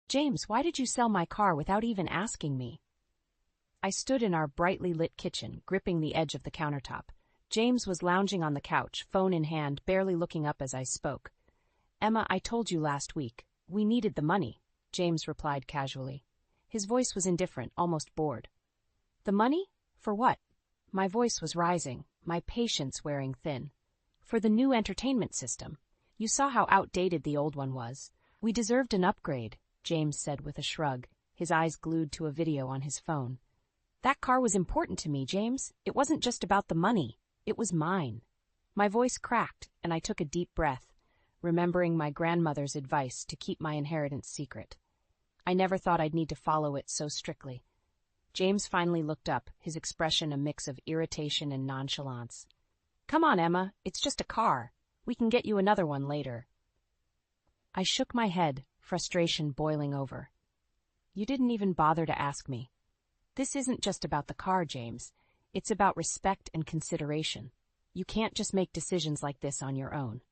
James, why did you sell my car without even asking me? I stood in our brightly lit kitchen, gripping the edge of the countertop. James was lounging on the couch, phone in hand, barely looking up as I spoke. Emma, I told you last week. We needed the money, James replied casually. His voice was indifferent, almost bored. The money? For what? My voice was rising, my patience wearing thin. For the new entertainment system. You saw how outdated the old one was. We deserved an upgrade, James said with a shrug, his eyes glued to a video on his phone. That car was important to me, James. It wasn't just about the money. It was mine. My voice cracked, and I took a deep breath, remembering my grandmother's advice to keep my inheritance secret. I never thought I'd need to follow it so strictly. James finally looked up, his expression a mix of irritation and nonchalance. Come on, Emma, it's just a car. We can get you another one later. I shook my head, frustration boiling over. You didn't even bother to ask me. This isn't just about the car, James. It's about respect and consideration. You can't just make decisions like this on your own.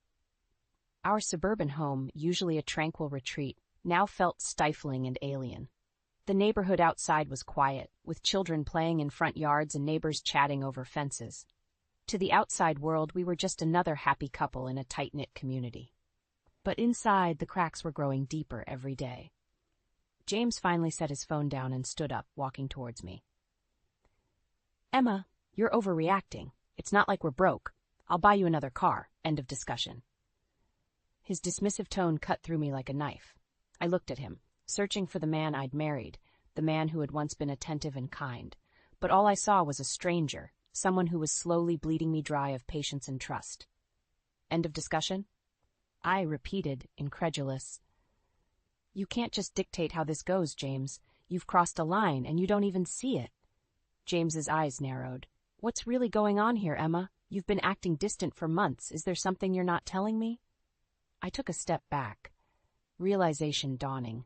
Our suburban home, usually a tranquil retreat, now felt stifling and alien. The neighborhood outside was quiet, with children playing in front yards and neighbors chatting over fences. To the outside world, we were just another happy couple in a tight-knit community. But inside, the cracks were growing deeper every day. James finally set his phone down and stood up, walking towards me. Emma, you're overreacting. It's not like we're broke. I'll buy you another car. End of discussion. His dismissive tone cut through me like a knife. I looked at him, searching for the man I'd married, the man who had once been attentive and kind. But all I saw was a stranger, someone who was slowly bleeding me dry of patience and trust. End of discussion? I repeated, incredulous. You can't just dictate how this goes, James. You've crossed a line, and you don't even see it. James's eyes narrowed. What's really going on here, Emma? You've been acting distant for months. Is there something you're not telling me? I took a step back, realization dawning.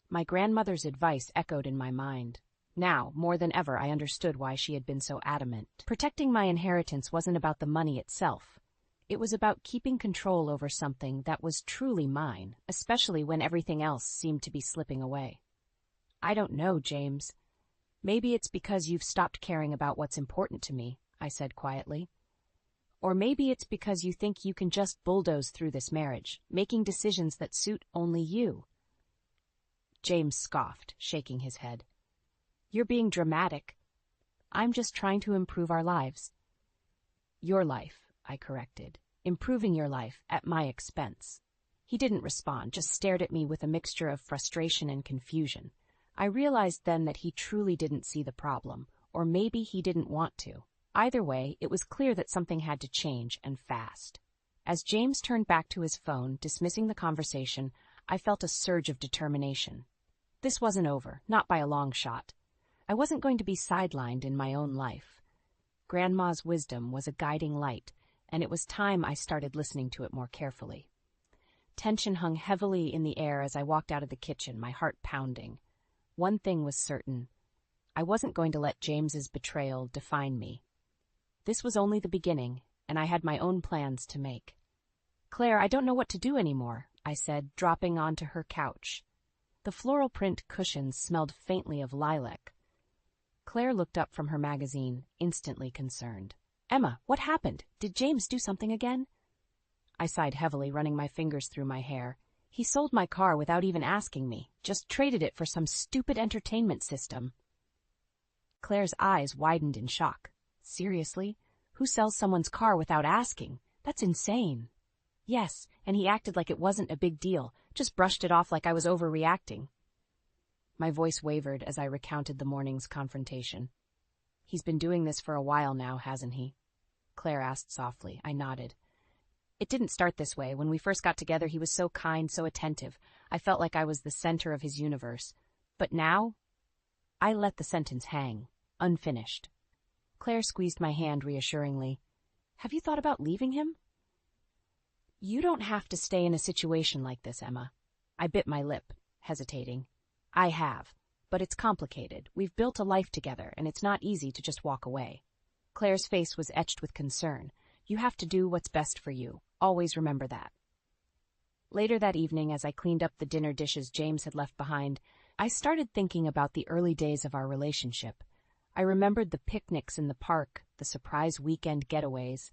My grandmother's advice echoed in my mind. Now, more than ever, I understood why she had been so adamant. Protecting my inheritance wasn't about the money itself. It was about keeping control over something that was truly mine, especially when everything else seemed to be slipping away. I don't know, James. Maybe it's because you've stopped caring about what's important to me, I said quietly. Or maybe it's because you think you can just bulldoze through this marriage, making decisions that suit only you. James scoffed, shaking his head. You're being dramatic. I'm just trying to improve our lives. Your life, I corrected. Improving your life at my expense. He didn't respond, just stared at me with a mixture of frustration and confusion. I realized then that he truly didn't see the problem, or maybe he didn't want to. Either way, it was clear that something had to change, and fast. As James turned back to his phone, dismissing the conversation, I felt a surge of determination. This wasn't over, not by a long shot. I wasn't going to be sidelined in my own life. Grandma's wisdom was a guiding light, and it was time I started listening to it more carefully. Tension hung heavily in the air as I walked out of the kitchen, my heart pounding. One thing was certain. I wasn't going to let James's betrayal define me. This was only the beginning, and I had my own plans to make. Claire, I don't know what to do anymore, I said, dropping onto her couch. The floral print cushions smelled faintly of lilac. Claire looked up from her magazine, instantly concerned. Emma, what happened? Did James do something again? I sighed heavily, running my fingers through my hair. He sold my car without even asking me, just traded it for some stupid entertainment system. Claire's eyes widened in shock. Seriously? Who sells someone's car without asking? That's insane. Yes, and he acted like it wasn't a big deal, just brushed it off like I was overreacting. My voice wavered as I recounted the morning's confrontation. He's been doing this for a while now, hasn't he? Claire asked softly. I nodded. It didn't start this way. When we first got together, he was so kind, so attentive. I felt like I was the center of his universe. But now, I let the sentence hang, unfinished. Claire squeezed my hand reassuringly. Have you thought about leaving him? You don't have to stay in a situation like this, Emma. I bit my lip, hesitating. I have, but it's complicated. We've built a life together, and it's not easy to just walk away. Claire's face was etched with concern. You have to do what's best for you. Always remember that. Later that evening, as I cleaned up the dinner dishes James had left behind, I started thinking about the early days of our relationship. I remembered the picnics in the park, the surprise weekend getaways.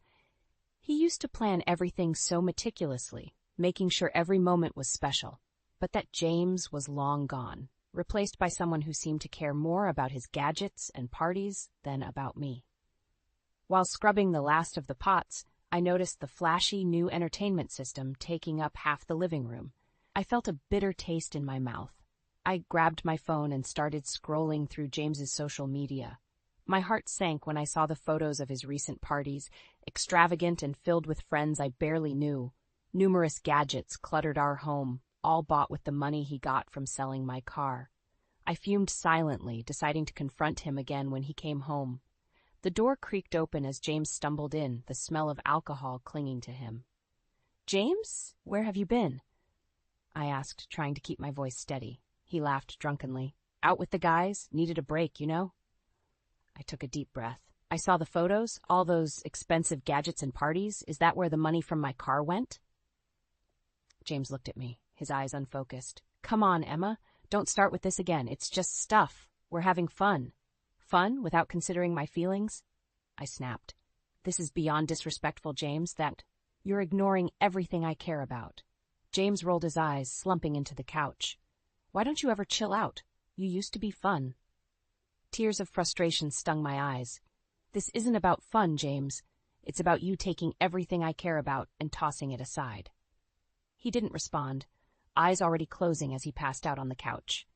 He used to plan everything so meticulously, making sure every moment was special. But that James was long gone, replaced by someone who seemed to care more about his gadgets and parties than about me. While scrubbing the last of the pots, I noticed the flashy new entertainment system taking up half the living room. I felt a bitter taste in my mouth. I grabbed my phone and started scrolling through James's social media. My heart sank when I saw the photos of his recent parties, extravagant and filled with friends I barely knew. Numerous gadgets cluttered our home, all bought with the money he got from selling my car. I fumed silently, deciding to confront him again when he came home. The door creaked open as James stumbled in, the smell of alcohol clinging to him. "James, where have you been?" I asked, trying to keep my voice steady. He laughed drunkenly. "Out with the guys, needed a break, you know?" I took a deep breath. "I saw the photos, all those expensive gadgets and parties. Is that where the money from my car went?" James looked at me, his eyes unfocused. "Come on, Emma. Don't start with this again. It's just stuff. We're having fun." "Fun, without considering my feelings?" I snapped. "This is beyond disrespectful, James, that you're ignoring everything I care about." James rolled his eyes, slumping into the couch. "Why don't you ever chill out? You used to be fun." Tears of frustration stung my eyes. "This isn't about fun, James. It's about you taking everything I care about and tossing it aside." He didn't respond, eyes already closing as he passed out on the couch.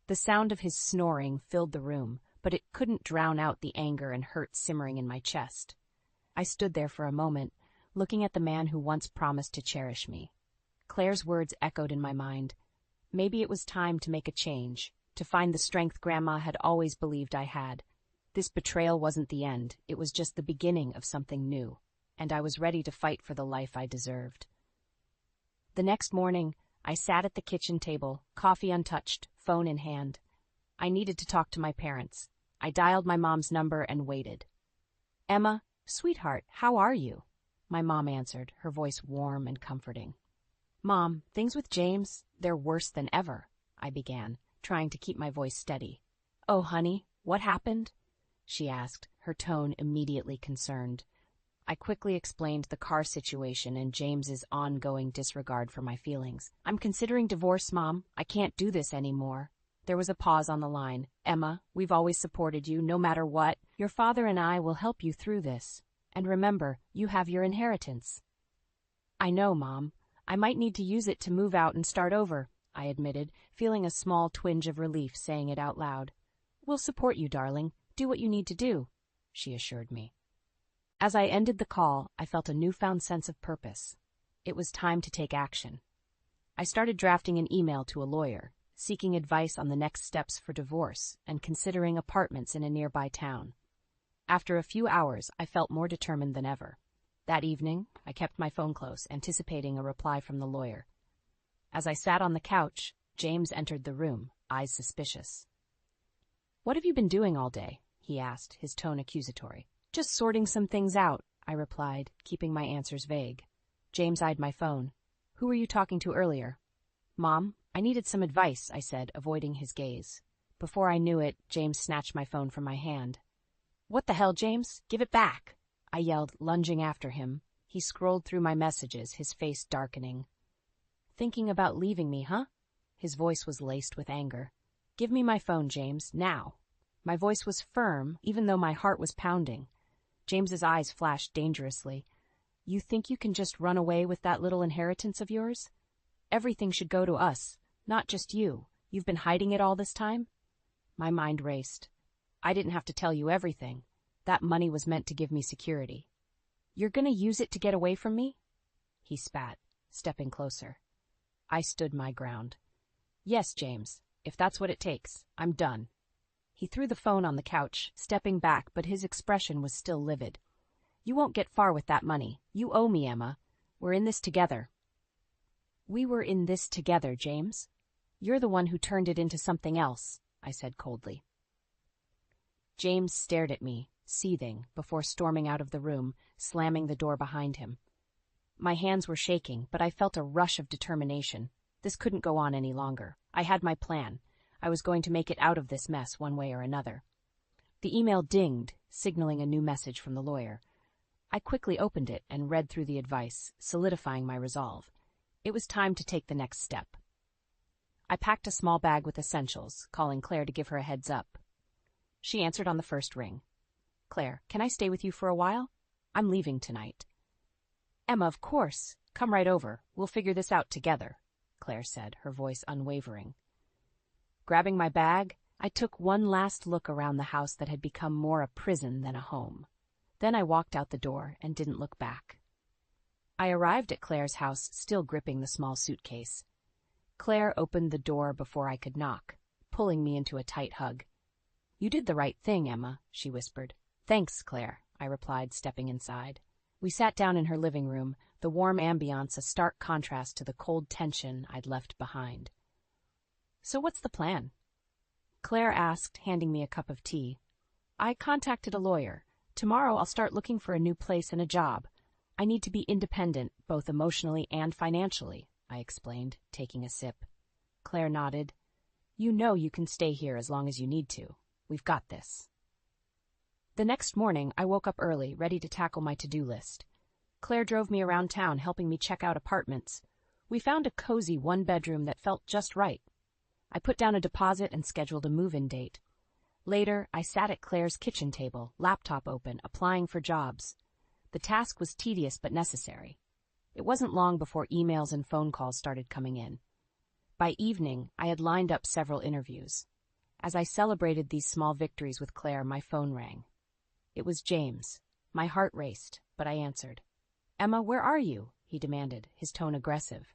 The sound of his snoring filled the room, but it couldn't drown out the anger and hurt simmering in my chest. I stood there for a moment, looking at the man who once promised to cherish me. Claire's words echoed in my mind. Maybe it was time to make a change, to find the strength Grandma had always believed I had. This betrayal wasn't the end, it was just the beginning of something new, and I was ready to fight for the life I deserved. The next morning, I sat at the kitchen table, coffee untouched, phone in hand. I needed to talk to my parents. I dialed my mom's number and waited. "Emma, sweetheart, how are you?" My mom answered, her voice warm and comforting. "Mom, things with James, they're worse than ever," I began, trying to keep my voice steady. "Oh, honey, what happened?" she asked, her tone immediately concerned. I quickly explained the car situation and James's ongoing disregard for my feelings. "I'm considering divorce, Mom. I can't do this anymore." There was a pause on the line. "Emma, we've always supported you, no matter what. Your father and I will help you through this. And remember, you have your inheritance." "I know, Mom. I might need to use it to move out and start over," I admitted, feeling a small twinge of relief saying it out loud. "We'll support you, darling. Do what you need to do," she assured me. As I ended the call, I felt a newfound sense of purpose. It was time to take action. I started drafting an email to a lawyer, seeking advice on the next steps for divorce and considering apartments in a nearby town. After a few hours, I felt more determined than ever. That evening, I kept my phone close, anticipating a reply from the lawyer. As I sat on the couch, James entered the room, eyes suspicious. "What have you been doing all day?" he asked, his tone accusatory. "Just sorting some things out," I replied, keeping my answers vague. James eyed my phone. "Who were you talking to earlier?" "Mom, I needed some advice," I said, avoiding his gaze. Before I knew it, James snatched my phone from my hand. "What the hell, James? Give it back!" I yelled, lunging after him. He scrolled through my messages, his face darkening. "Thinking about leaving me, huh?" His voice was laced with anger. "Give me my phone, James, now." My voice was firm, even though my heart was pounding. James's eyes flashed dangerously. "You think you can just run away with that little inheritance of yours? Everything should go to us, not just you. You've been hiding it all this time?" My mind raced. "I didn't have to tell you everything. That money was meant to give me security." "You're gonna use it to get away from me?" He spat, stepping closer. I stood my ground. "Yes, James, if that's what it takes. I'm done." He threw the phone on the couch, stepping back, but his expression was still livid. "You won't get far with that money. You owe me, Emma. We're in this together." "We were in this together, James. You're the one who turned it into something else," I said coldly. James stared at me, seething, before storming out of the room, slamming the door behind him. My hands were shaking, but I felt a rush of determination. This couldn't go on any longer. I had my plan. I was going to make it out of this mess one way or another. The email dinged, signaling a new message from the lawyer. I quickly opened it and read through the advice, solidifying my resolve. It was time to take the next step. I packed a small bag with essentials, calling Claire to give her a heads up. She answered on the first ring. "Claire, can I stay with you for a while? I'm leaving tonight." "Emma, of course. Come right over. We'll figure this out together," Claire said, her voice unwavering. Grabbing my bag, I took one last look around the house that had become more a prison than a home. Then I walked out the door and didn't look back. I arrived at Claire's house, still gripping the small suitcase. Claire opened the door before I could knock, pulling me into a tight hug. "You did the right thing, Emma," she whispered. "Thanks, Claire," I replied, stepping inside. We sat down in her living room, the warm ambiance a stark contrast to the cold tension I'd left behind. "So what's the plan?" Claire asked, handing me a cup of tea. "I contacted a lawyer. Tomorrow I'll start looking for a new place and a job. I need to be independent, both emotionally and financially," I explained, taking a sip. Claire nodded. "You know you can stay here as long as you need to. We've got this." The next morning, I woke up early, ready to tackle my to-do list. Claire drove me around town, helping me check out apartments. We found a cozy one-bedroom that felt just right. I put down a deposit and scheduled a move-in date. Later, I sat at Claire's kitchen table, laptop open, applying for jobs. The task was tedious but necessary. It wasn't long before emails and phone calls started coming in. By evening, I had lined up several interviews. As I celebrated these small victories with Claire, my phone rang. It was James. My heart raced, but I answered. "Emma, where are you?" he demanded, his tone aggressive.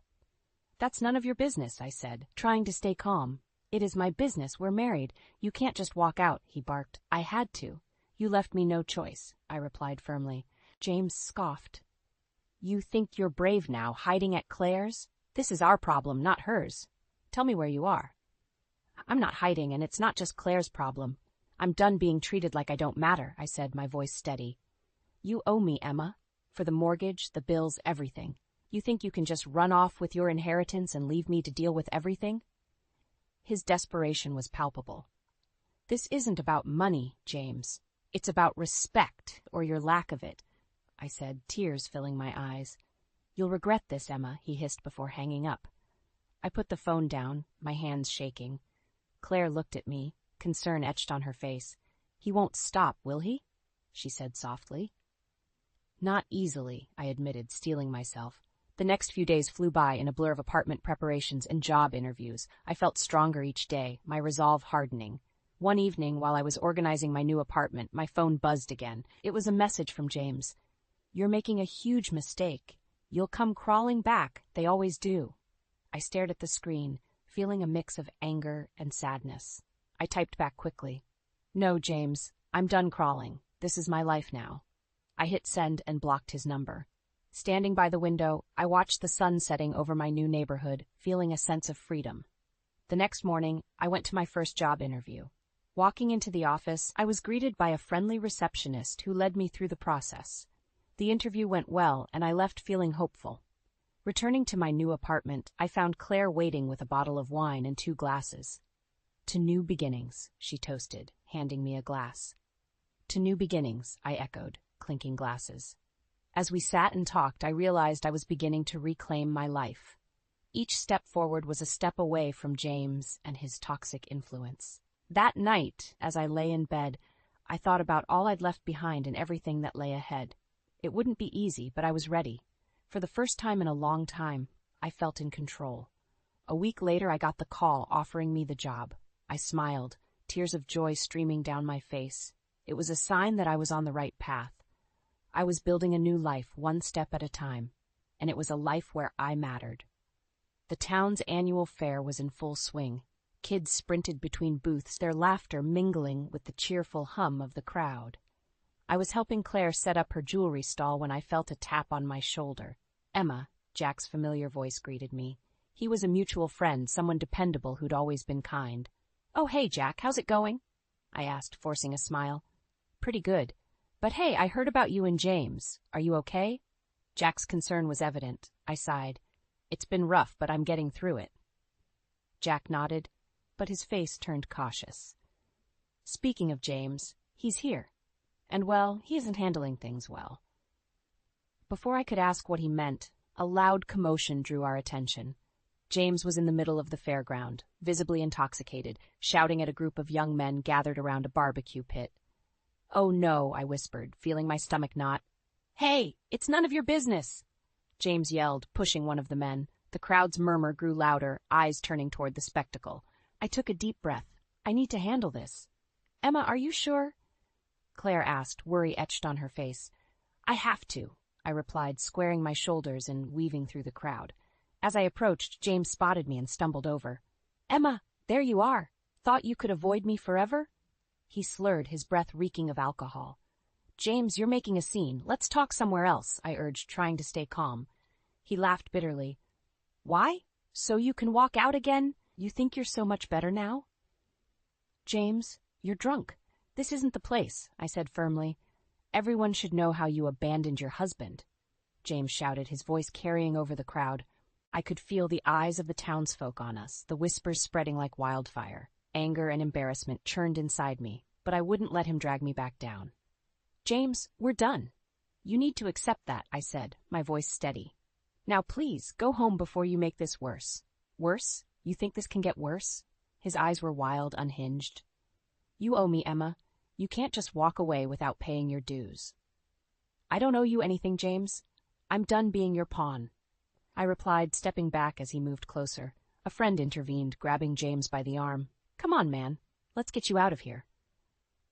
"That's none of your business," I said, trying to stay calm. "It is my business. We're married. You can't just walk out," he barked. "I had to. You left me no choice," I replied firmly. James scoffed. "You think you're brave now, hiding at Claire's? This is our problem, not hers. Tell me where you are." "I'm not hiding, and it's not just Claire's problem. I'm done being treated like I don't matter," I said, my voice steady. "You owe me, Emma. For the mortgage, the bills, everything. You think you can just run off with your inheritance and leave me to deal with everything?" His desperation was palpable. "This isn't about money, James. It's about respect, or your lack of it," I said, tears filling my eyes. "You'll regret this, Emma," he hissed before hanging up. I put the phone down, my hands shaking. Claire looked at me, concern etched on her face. "He won't stop, will he?" she said softly. "Not easily," I admitted, steeling myself. The next few days flew by in a blur of apartment preparations and job interviews. I felt stronger each day, my resolve hardening. One evening, while I was organizing my new apartment, my phone buzzed again. It was a message from James. "You're making a huge mistake. You'll come crawling back. They always do." I stared at the screen, feeling a mix of anger and sadness. I typed back quickly. "No, James, I'm done crawling. This is my life now." I hit send and blocked his number. Standing by the window, I watched the sun setting over my new neighborhood, feeling a sense of freedom. The next morning, I went to my first job interview. Walking into the office, I was greeted by a friendly receptionist who led me through the process. The interview went well, and I left feeling hopeful. Returning to my new apartment, I found Claire waiting with a bottle of wine and 2 glasses. "To new beginnings," she toasted, handing me a glass. "To new beginnings," I echoed, clinking glasses. As we sat and talked, I realized I was beginning to reclaim my life. Each step forward was a step away from James and his toxic influence. That night, as I lay in bed, I thought about all I'd left behind and everything that lay ahead. It wouldn't be easy, but I was ready. For the first time in a long time, I felt in control. A week later, I got the call offering me the job. I smiled, tears of joy streaming down my face. It was a sign that I was on the right path. I was building a new life, one step at a time, and it was a life where I mattered. The town's annual fair was in full swing. Kids sprinted between booths, their laughter mingling with the cheerful hum of the crowd. I was helping Claire set up her jewelry stall when I felt a tap on my shoulder. "Emma," Jack's familiar voice greeted me. He was a mutual friend, someone dependable who'd always been kind. "Oh, hey, Jack, how's it going?" I asked, forcing a smile. "Pretty good. But hey, I heard about you and James. Are you okay?" Jack's concern was evident. I sighed. It's been rough, but I'm getting through it. Jack nodded, but his face turned cautious. Speaking of James, he's here. And, well, he isn't handling things well. Before I could ask what he meant, a loud commotion drew our attention. James was in the middle of the fairground, visibly intoxicated, shouting at a group of young men gathered around a barbecue pit. "Oh no," I whispered, feeling my stomach knot. "Hey, it's none of your business!" James yelled, pushing one of the men. The crowd's murmur grew louder, eyes turning toward the spectacle. I took a deep breath. I need to handle this. "Emma, are you sure?" Claire asked, worry etched on her face. "I have to," I replied, squaring my shoulders and weaving through the crowd. As I approached, James spotted me and stumbled over. "Emma, there you are. Thought you could avoid me forever?" He slurred, his breath reeking of alcohol. "James, you're making a scene. Let's talk somewhere else," I urged, trying to stay calm. He laughed bitterly. "Why? So you can walk out again? You think you're so much better now?" "James, you're drunk. This isn't the place," I said firmly. "Everyone should know how you abandoned your husband," James shouted, his voice carrying over the crowd. I could feel the eyes of the townsfolk on us, the whispers spreading like wildfire. Anger and embarrassment churned inside me, but I wouldn't let him drag me back down. "James, we're done. You need to accept that," I said, my voice steady. "Now please, go home before you make this worse." "Worse? You think this can get worse?" His eyes were wild, unhinged. "You owe me, Emma. You can't just walk away without paying your dues." "I don't owe you anything, James. I'm done being your pawn," I replied, stepping back as he moved closer. A friend intervened, grabbing James by the arm. "Come on, man. Let's get you out of here."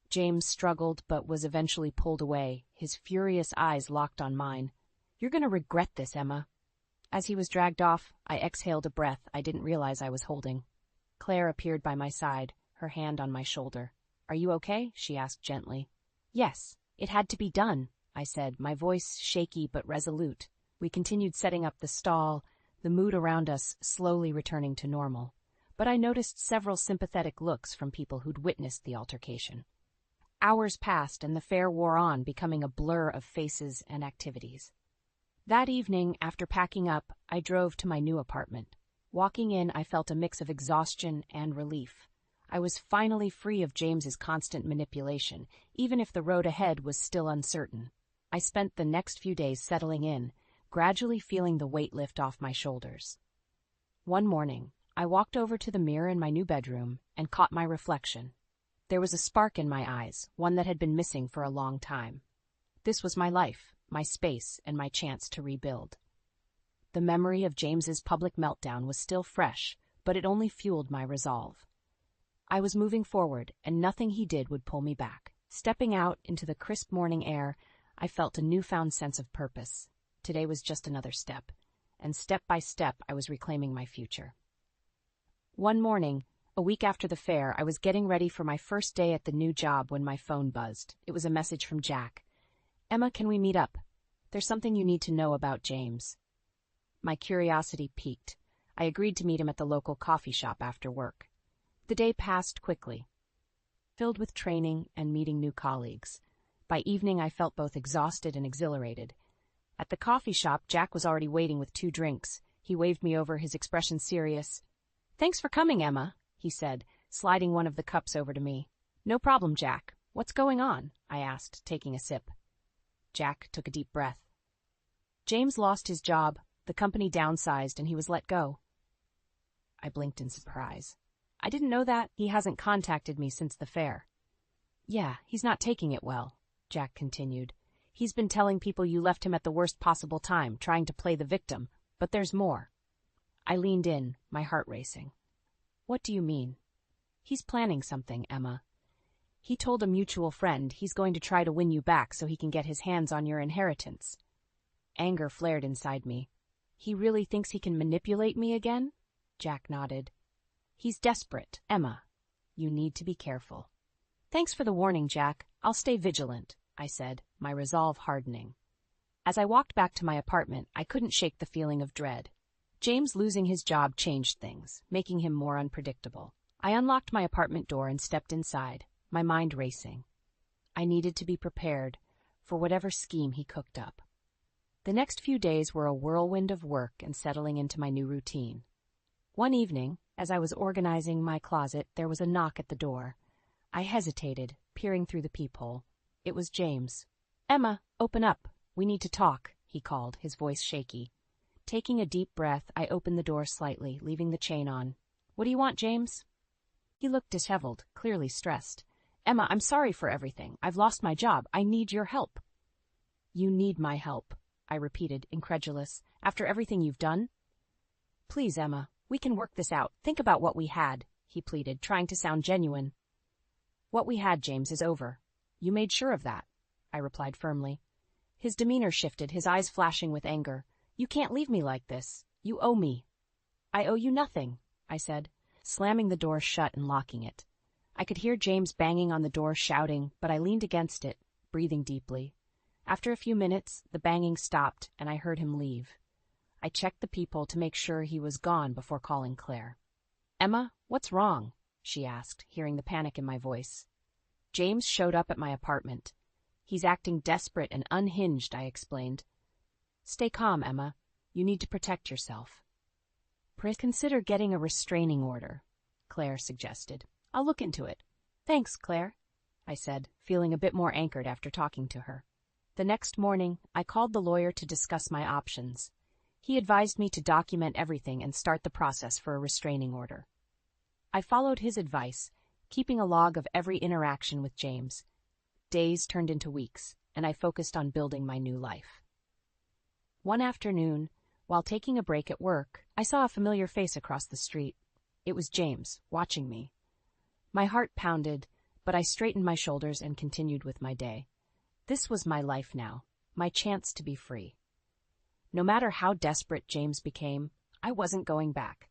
James struggled, but was eventually pulled away, his furious eyes locked on mine. "You're going to regret this, Emma." As he was dragged off, I exhaled a breath I didn't realize I was holding. Claire appeared by my side, her hand on my shoulder. "Are you okay?" she asked gently. "Yes, it had to be done," I said, my voice shaky but resolute. We continued setting up the stall, the mood around us slowly returning to normal. But I noticed several sympathetic looks from people who'd witnessed the altercation. Hours passed and the fair wore on, becoming a blur of faces and activities. That evening, after packing up, I drove to my new apartment. Walking in, I felt a mix of exhaustion and relief. I was finally free of James's constant manipulation, even if the road ahead was still uncertain. I spent the next few days settling in, gradually feeling the weight lift off my shoulders. One morning, I walked over to the mirror in my new bedroom and caught my reflection. There was a spark in my eyes, one that had been missing for a long time. This was my life, my space, and my chance to rebuild. The memory of James's public meltdown was still fresh, but it only fueled my resolve. I was moving forward, and nothing he did would pull me back. Stepping out into the crisp morning air, I felt a newfound sense of purpose. Today was just another step, and step by step I was reclaiming my future. One morning, a week after the fair, I was getting ready for my first day at the new job when my phone buzzed. It was a message from Jack. "Emma, can we meet up? There's something you need to know about James." My curiosity piqued. I agreed to meet him at the local coffee shop after work. The day passed quickly, filled with training and meeting new colleagues. By evening, I felt both exhausted and exhilarated. At the coffee shop, Jack was already waiting with 2 drinks. He waved me over, his expression serious. "Thanks for coming, Emma," he said, sliding one of the cups over to me. "No problem, Jack. What's going on?" I asked, taking a sip. Jack took a deep breath. "James lost his job, the company downsized, and he was let go." I blinked in surprise. "I didn't know that. He hasn't contacted me since the fair." "Yeah, he's not taking it well," Jack continued. "He's been telling people you left him at the worst possible time, trying to play the victim, but there's more." I leaned in, my heart racing. "What do you mean?" "He's planning something, Emma. He told a mutual friend he's going to try to win you back so he can get his hands on your inheritance." Anger flared inside me. "He really thinks he can manipulate me again?" Jack nodded. "He's desperate, Emma. You need to be careful." "Thanks for the warning, Jack. I'll stay vigilant," I said, my resolve hardening. As I walked back to my apartment, I couldn't shake the feeling of dread. James losing his job changed things, making him more unpredictable. I unlocked my apartment door and stepped inside, my mind racing. I needed to be prepared for whatever scheme he cooked up. The next few days were a whirlwind of work and settling into my new routine. One evening, as I was organizing my closet, there was a knock at the door. I hesitated, peering through the peephole. It was James. "Emma, open up. We need to talk," he called, his voice shaky. Taking a deep breath, I opened the door slightly, leaving the chain on. "What do you want, James?" He looked disheveled, clearly stressed. "Emma, I'm sorry for everything. I've lost my job. I need your help." "You need my help," I repeated, incredulous. "After everything you've done?" "Please, Emma, we can work this out. Think about what we had," he pleaded, trying to sound genuine. "What we had, James, is over. You made sure of that," I replied firmly. His demeanor shifted, his eyes flashing with anger. "You can't leave me like this. You owe me." "I owe you nothing," I said, slamming the door shut and locking it. I could hear James banging on the door, shouting, but I leaned against it, breathing deeply. After a few minutes, the banging stopped, and I heard him leave. I checked the peephole to make sure he was gone before calling Claire. "Emma, what's wrong?" she asked, hearing the panic in my voice. James showed up at my apartment. "He's acting desperate and unhinged," I explained. "Stay calm, Emma. You need to protect yourself." "Consider getting a restraining order," Claire suggested. "I'll look into it." "Thanks, Claire," I said, feeling a bit more anchored after talking to her. The next morning, I called the lawyer to discuss my options. He advised me to document everything and start the process for a restraining order. I followed his advice, keeping a log of every interaction with James. Days turned into weeks, and I focused on building my new life. One afternoon, while taking a break at work, I saw a familiar face across the street. It was James, watching me. My heart pounded, but I straightened my shoulders and continued with my day. This was my life now, my chance to be free. No matter how desperate James became, I wasn't going back.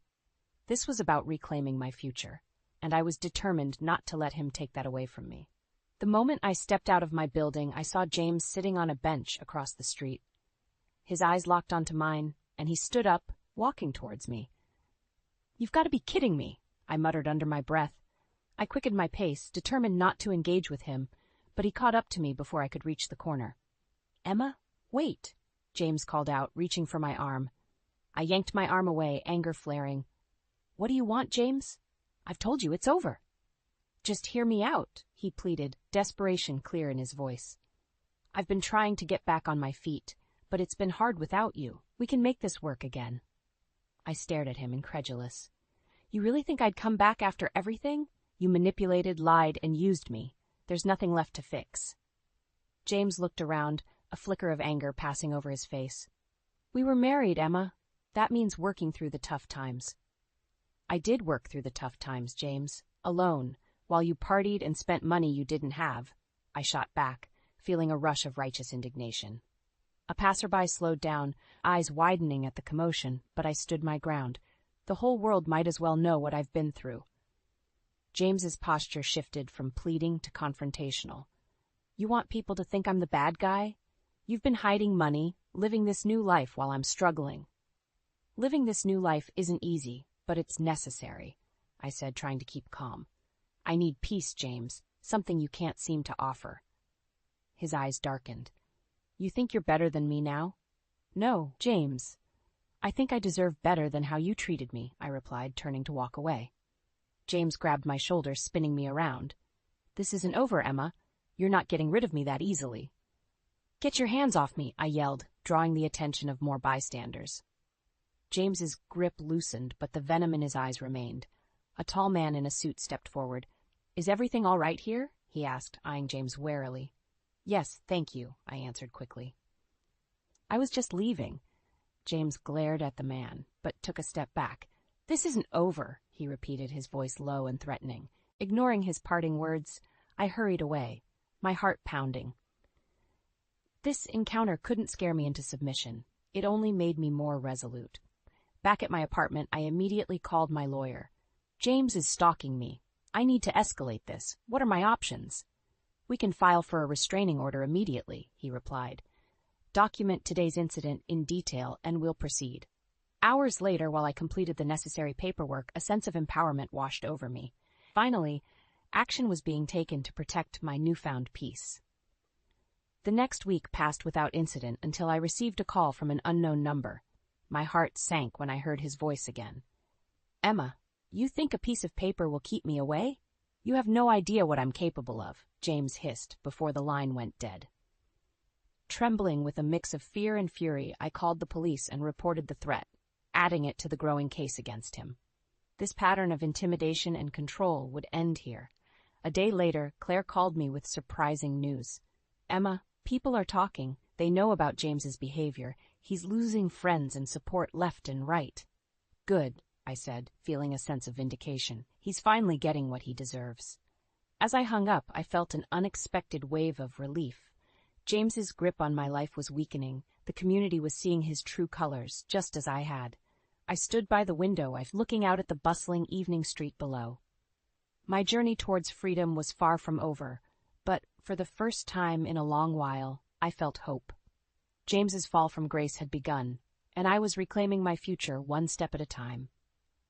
This was about reclaiming my future, and I was determined not to let him take that away from me. The moment I stepped out of my building, I saw James sitting on a bench across the street. His eyes locked onto mine, and he stood up, walking towards me. "You've got to be kidding me," I muttered under my breath. I quickened my pace, determined not to engage with him, but he caught up to me before I could reach the corner. "Emma, wait," James called out, reaching for my arm. I yanked my arm away, anger flaring. "What do you want, James? I've told you it's over." "Just hear me out," he pleaded, desperation clear in his voice. "I've been trying to get back on my feet, but it's been hard without you. We can make this work again." I stared at him, incredulous. "You really think I'd come back after everything? You manipulated, lied, and used me. There's nothing left to fix." James looked around, a flicker of anger passing over his face. "We were married, Emma. That means working through the tough times." "I did work through the tough times, James, alone, while you partied and spent money you didn't have," I shot back, feeling a rush of righteous indignation. A passerby slowed down, eyes widening at the commotion, but I stood my ground. The whole world might as well know what I've been through. James's posture shifted from pleading to confrontational. "You want people to think I'm the bad guy? You've been hiding money, living this new life while I'm struggling." "Living this new life isn't easy, but it's necessary," I said, trying to keep calm. "I need peace, James, something you can't seem to offer." His eyes darkened. "You think you're better than me now?" "No, James. I think I deserve better than how you treated me," I replied, turning to walk away. James grabbed my shoulder, spinning me around. "This isn't over, Emma. You're not getting rid of me that easily." "Get your hands off me," I yelled, drawing the attention of more bystanders. James's grip loosened, but the venom in his eyes remained. A tall man in a suit stepped forward. "Is everything all right here?" he asked, eyeing James warily. "Yes, thank you," I answered quickly. "I was just leaving." James glared at the man, but took a step back. "This isn't over," he repeated, his voice low and threatening. Ignoring his parting words, I hurried away, my heart pounding. This encounter couldn't scare me into submission. It only made me more resolute. Back at my apartment, I immediately called my lawyer. "James is stalking me. I need to escalate this. What are my options?" "We can file for a restraining order immediately," he replied. "Document today's incident in detail and we'll proceed." Hours later, while I completed the necessary paperwork, a sense of empowerment washed over me. Finally, action was being taken to protect my newfound peace. The next week passed without incident until I received a call from an unknown number. My heart sank when I heard his voice again. "Emma, you think a piece of paper will keep me away? You have no idea what I'm capable of," James hissed before the line went dead. Trembling with a mix of fear and fury, I called the police and reported the threat, adding it to the growing case against him. This pattern of intimidation and control would end here. A day later, Claire called me with surprising news. "Emma, people are talking. They know about James's behavior. He's losing friends and support left and right." "Good," I said, feeling a sense of vindication. "He's finally getting what he deserves." As I hung up, I felt an unexpected wave of relief. James's grip on my life was weakening. The community was seeing his true colors, just as I had. I stood by the window, looking out at the bustling evening street below. My journey towards freedom was far from over, but for the first time in a long while, I felt hope. James's fall from grace had begun, and I was reclaiming my future one step at a time.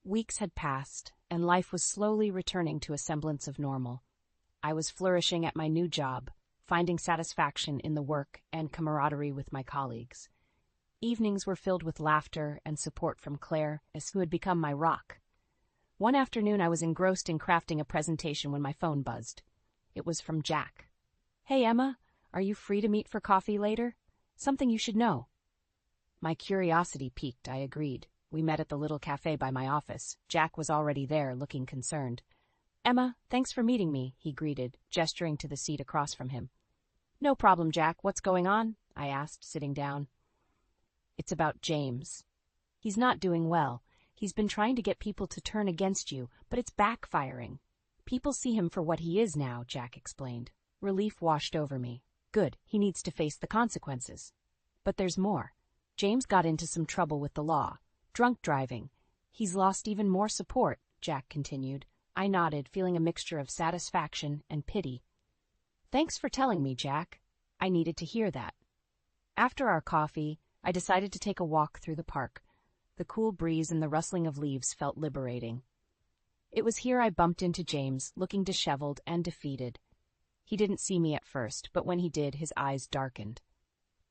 Weeks had passed, and life was slowly returning to a semblance of normal. I was flourishing at my new job, finding satisfaction in the work and camaraderie with my colleagues. Evenings were filled with laughter and support from Claire, who had become my rock. One afternoon I was engrossed in crafting a presentation when my phone buzzed. It was from Jack. "Hey, Emma, are you free to meet for coffee later? Something you should know." My curiosity piqued, I agreed. We met at the little cafe by my office. Jack was already there, looking concerned. "Emma, thanks for meeting me," he greeted, gesturing to the seat across from him. "No problem, Jack. What's going on?" I asked, sitting down. "It's about James. He's not doing well. He's been trying to get people to turn against you, but it's backfiring. People see him for what he is now," Jack explained. Relief washed over me. Good, he needs to face the consequences. But there's more. James got into some trouble with the law. Drunk driving. He's lost even more support, Jack continued. I nodded, feeling a mixture of satisfaction and pity. "Thanks for telling me, Jack. I needed to hear that." After our coffee, I decided to take a walk through the park. The cool breeze and the rustling of leaves felt liberating. It was here I bumped into James, looking disheveled and defeated. He didn't see me at first, but when he did, his eyes darkened.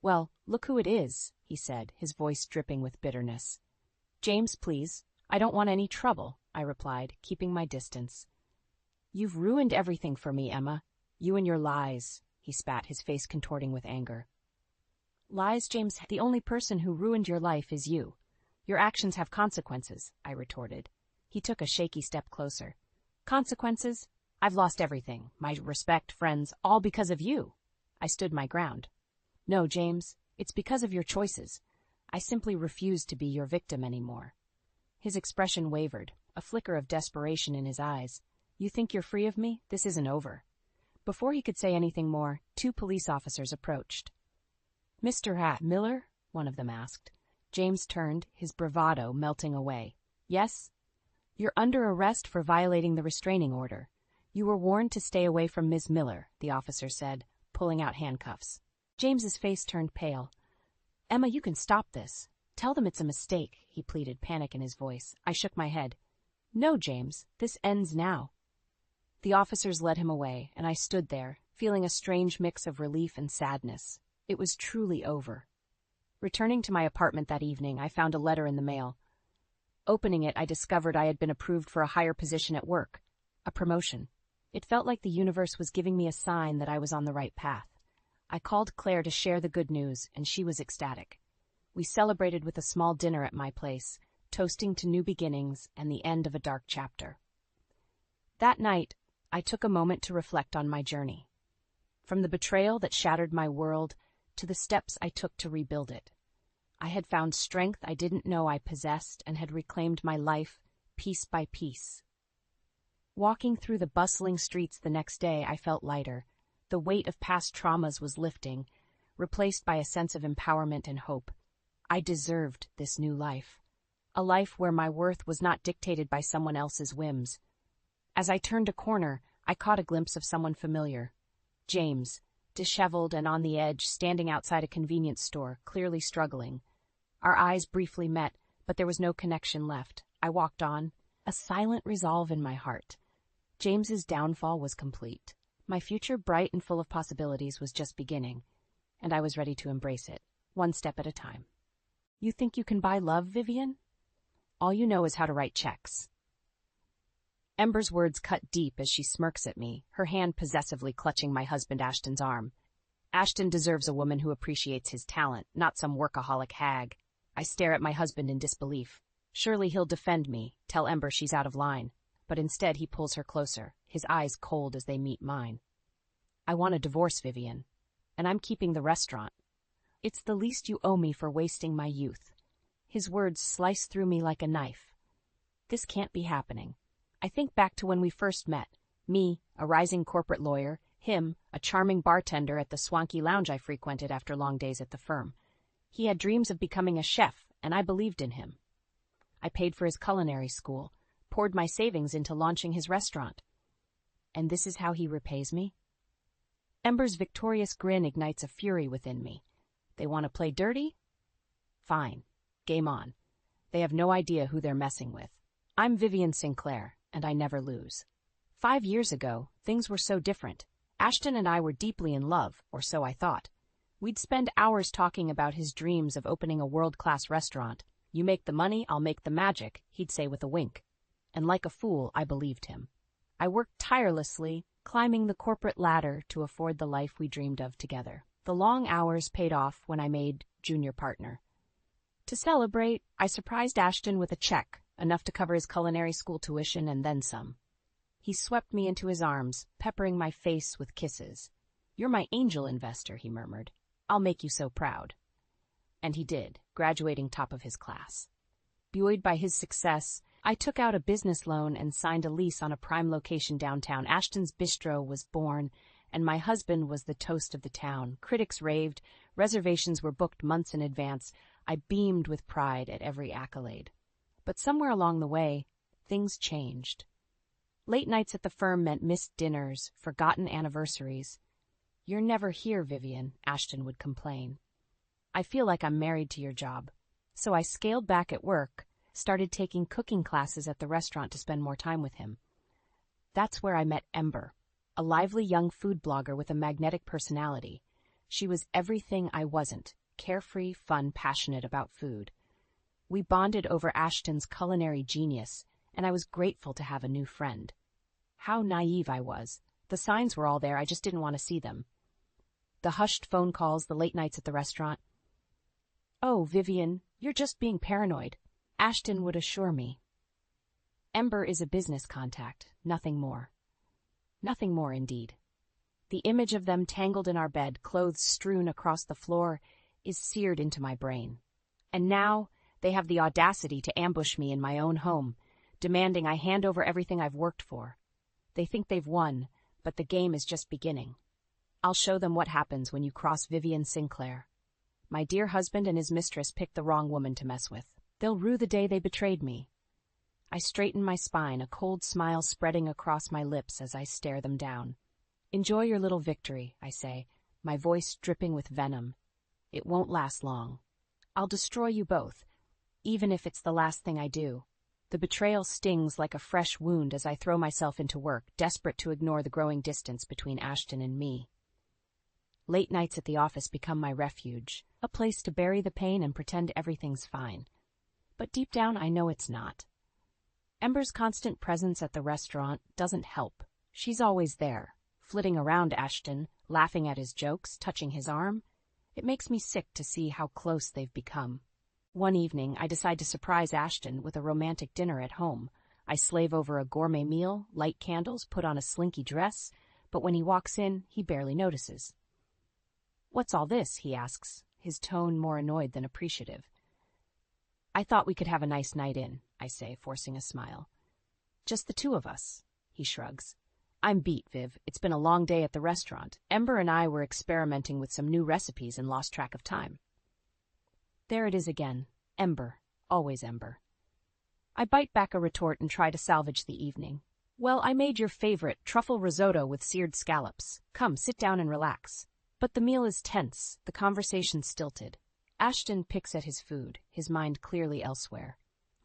"Well, look who it is," he said, his voice dripping with bitterness. "James, please. I don't want any trouble," I replied, keeping my distance. "You've ruined everything for me, Emma. You and your lies," he spat, his face contorting with anger. "Lies, James? The only person who ruined your life is you. Your actions have consequences," I retorted. He took a shaky step closer. "Consequences? I've lost everything. My respect, friends, all because of you." I stood my ground. "No, James, it's because of your choices. I simply refuse to be your victim anymore." His expression wavered, a flicker of desperation in his eyes. "You think you're free of me? This isn't over." Before he could say anything more, 2 police officers approached. "Mr. Miller?" one of them asked. James turned, his bravado melting away. "Yes?" "You're under arrest for violating the restraining order. You were warned to stay away from Ms. Miller," the officer said, pulling out handcuffs. James's face turned pale. "Emma, you can stop this. Tell them it's a mistake," he pleaded, panic in his voice. I shook my head. "No, James, this ends now." The officers led him away, and I stood there, feeling a strange mix of relief and sadness. It was truly over. Returning to my apartment that evening, I found a letter in the mail. Opening it, I discovered I had been approved for a higher position at work, a promotion. It felt like the universe was giving me a sign that I was on the right path. I called Claire to share the good news, and she was ecstatic. We celebrated with a small dinner at my place, toasting to new beginnings and the end of a dark chapter. That night, I took a moment to reflect on my journey. From the betrayal that shattered my world to the steps I took to rebuild it. I had found strength I didn't know I possessed and had reclaimed my life piece by piece. Walking through the bustling streets the next day, I felt lighter. The weight of past traumas was lifting, replaced by a sense of empowerment and hope. I deserved this new life. A life where my worth was not dictated by someone else's whims. As I turned a corner, I caught a glimpse of someone familiar. James, disheveled and on the edge, standing outside a convenience store, clearly struggling. Our eyes briefly met, but there was no connection left. I walked on, a silent resolve in my heart. James's downfall was complete. My future, bright and full of possibilities, was just beginning. and I was ready to embrace it, one step at a time. You think you can buy love, Vivian? All you know is how to write checks. Ember's words cut deep as she smirks at me, her hand possessively clutching my husband Ashton's arm. Ashton deserves a woman who appreciates his talent, not some workaholic hag. I stare at my husband in disbelief. Surely he'll defend me, tell Ember she's out of line. But instead he pulls her closer, his eyes cold as they meet mine. I want a divorce, Vivian, and I'm keeping the restaurant. It's the least you owe me for wasting my youth. His words slice through me like a knife. This can't be happening. I think back to when we first met. Me, a rising corporate lawyer, him, a charming bartender at the swanky lounge I frequented after long days at the firm. He had dreams of becoming a chef, and I believed in him. I paid for his culinary school, poured my savings into launching his restaurant. And this is how he repays me? Ember's victorious grin ignites a fury within me. They want to play dirty? Fine. Game on. They have no idea who they're messing with. I'm Vivian Sinclair, and I never lose. 5 years ago, things were so different. Ashton and I were deeply in love, or so I thought. We'd spend hours talking about his dreams of opening a world-class restaurant. You make the money, I'll make the magic, he'd say with a wink. And like a fool, I believed him. I worked tirelessly, climbing the corporate ladder to afford the life we dreamed of together. The long hours paid off when I made junior partner. To celebrate, I surprised Ashton with a check, enough to cover his culinary school tuition and then some. He swept me into his arms, peppering my face with kisses. "You're my angel investor," he murmured. "I'll make you so proud." And he did, graduating top of his class. Buoyed by his success, I took out a business loan and signed a lease on a prime location downtown. Ashton's Bistro was born, and my husband was the toast of the town. Critics raved, reservations were booked months in advance. I beamed with pride at every accolade. But somewhere along the way, things changed. Late nights at the firm meant missed dinners, forgotten anniversaries. "You're never here, Vivian," Ashton would complain. "I feel like I'm married to your job." So I scaled back at work, started taking cooking classes at the restaurant to spend more time with him. That's where I met Ember, a lively young food blogger with a magnetic personality. She was everything I wasn't, carefree, fun, passionate about food. We bonded over Ashton's culinary genius, and I was grateful to have a new friend. How naive I was. The signs were all there, I just didn't want to see them. The hushed phone calls, the late nights at the restaurant. "Oh, Vivian, you're just being paranoid," Ashton would assure me. Ember is a business contact, nothing more. Nothing more, indeed. The image of them tangled in our bed, clothes strewn across the floor, is seared into my brain. And now they have the audacity to ambush me in my own home, demanding I hand over everything I've worked for. They think they've won, but the game is just beginning. I'll show them what happens when you cross Vivian Sinclair. My dear husband and his mistress picked the wrong woman to mess with. They'll rue the day they betrayed me. I straighten my spine, a cold smile spreading across my lips as I stare them down. "Enjoy your little victory," I say, my voice dripping with venom. "It won't last long. I'll destroy you both, even if it's the last thing I do." The betrayal stings like a fresh wound as I throw myself into work, desperate to ignore the growing distance between Ashton and me. Late nights at the office become my refuge, a place to bury the pain and pretend everything's fine. But deep down, I know it's not. Ember's constant presence at the restaurant doesn't help. She's always there, flitting around Ashton, laughing at his jokes, touching his arm. It makes me sick to see how close they've become. One evening, I decide to surprise Ashton with a romantic dinner at home. I slave over a gourmet meal, light candles, put on a slinky dress, but when he walks in, he barely notices. "What's all this?" he asks, his tone more annoyed than appreciative. "I thought we could have a nice night in," I say, forcing a smile. "Just the two of us," he shrugs. "I'm beat, Viv. It's been a long day at the restaurant. Ember and I were experimenting with some new recipes and lost track of time." There it is again. Ember. Always Ember. I bite back a retort and try to salvage the evening. "Well, I made your favorite, truffle risotto with seared scallops. Come, sit down and relax." But the meal is tense, the conversation stilted. Ashton picks at his food, his mind clearly elsewhere.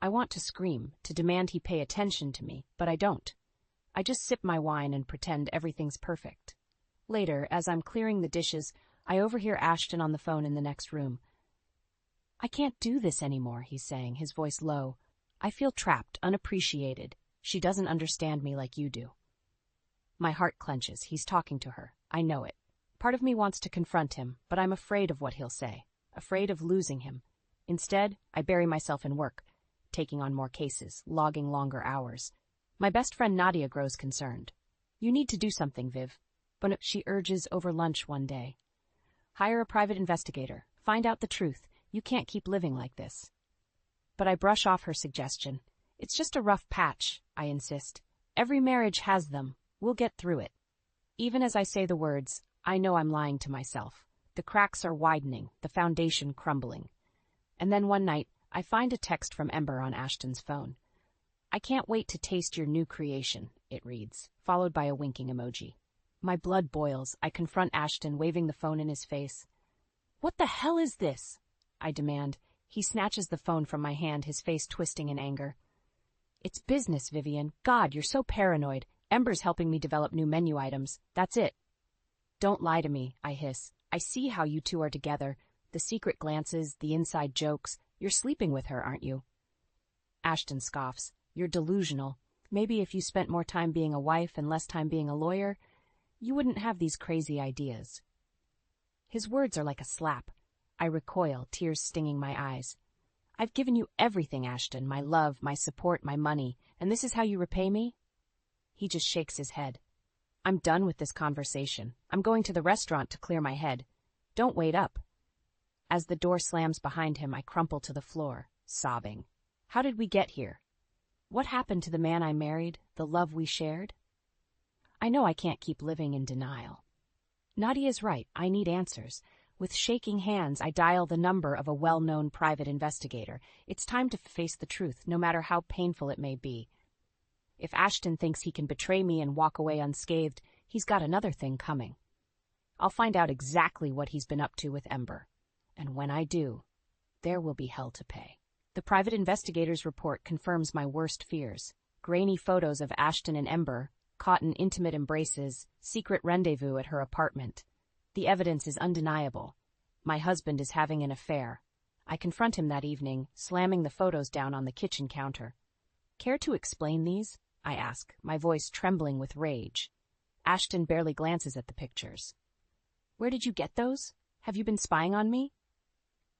I want to scream, to demand he pay attention to me, but I don't. I just sip my wine and pretend everything's perfect. Later, as I'm clearing the dishes, I overhear Ashton on the phone in the next room. "I can't do this anymore," he's saying, his voice low. "I feel trapped, unappreciated. She doesn't understand me like you do." My heart clenches. He's talking to her. I know it. Part of me wants to confront him, but I'm afraid of what he'll say, afraid of losing him. Instead, I bury myself in work, taking on more cases, logging longer hours. My best friend Nadia grows concerned. "You need to do something, Viv," but she urges over lunch one day. "Hire a private investigator. Find out the truth. You can't keep living like this." But I brush off her suggestion. "It's just a rough patch," I insist. "Every marriage has them. We'll get through it." Even as I say the words, I know I'm lying to myself. The cracks are widening, the foundation crumbling. And then one night, I find a text from Ember on Ashton's phone. "I can't wait to taste your new creation," it reads, followed by a winking emoji. My blood boils. I confront Ashton, waving the phone in his face. "What the hell is this?" I demand. He snatches the phone from my hand, his face twisting in anger. "It's business, Vivian. God, you're so paranoid. Ember's helping me develop new menu items. That's it." "Don't lie to me," I hiss. "I see how you two are together. The secret glances, the inside jokes. You're sleeping with her, aren't you?" Ashton scoffs. "You're delusional. Maybe if you spent more time being a wife and less time being a lawyer, you wouldn't have these crazy ideas." His words are like a slap. I recoil, tears stinging my eyes. "I've given you everything, Ashton, my love, my support, my money, and this is how you repay me?" He just shakes his head. "I'm done with this conversation. I'm going to the restaurant to clear my head. Don't wait up." As the door slams behind him, I crumple to the floor, sobbing. How did we get here? What happened to the man I married, the love we shared? I know I can't keep living in denial. Nadia's right. I need answers. With shaking hands, I dial the number of a well-known private investigator. It's time to face the truth, no matter how painful it may be. If Ashton thinks he can betray me and walk away unscathed, he's got another thing coming. I'll find out exactly what he's been up to with Ember. And when I do, there will be hell to pay. The private investigator's report confirms my worst fears. Grainy photos of Ashton and Ember, caught in intimate embraces, secret rendezvous at her apartment. The evidence is undeniable. My husband is having an affair. I confront him that evening, slamming the photos down on the kitchen counter. "Care to explain these?" I ask, my voice trembling with rage. Ashton barely glances at the pictures. "Where did you get those? Have you been spying on me?"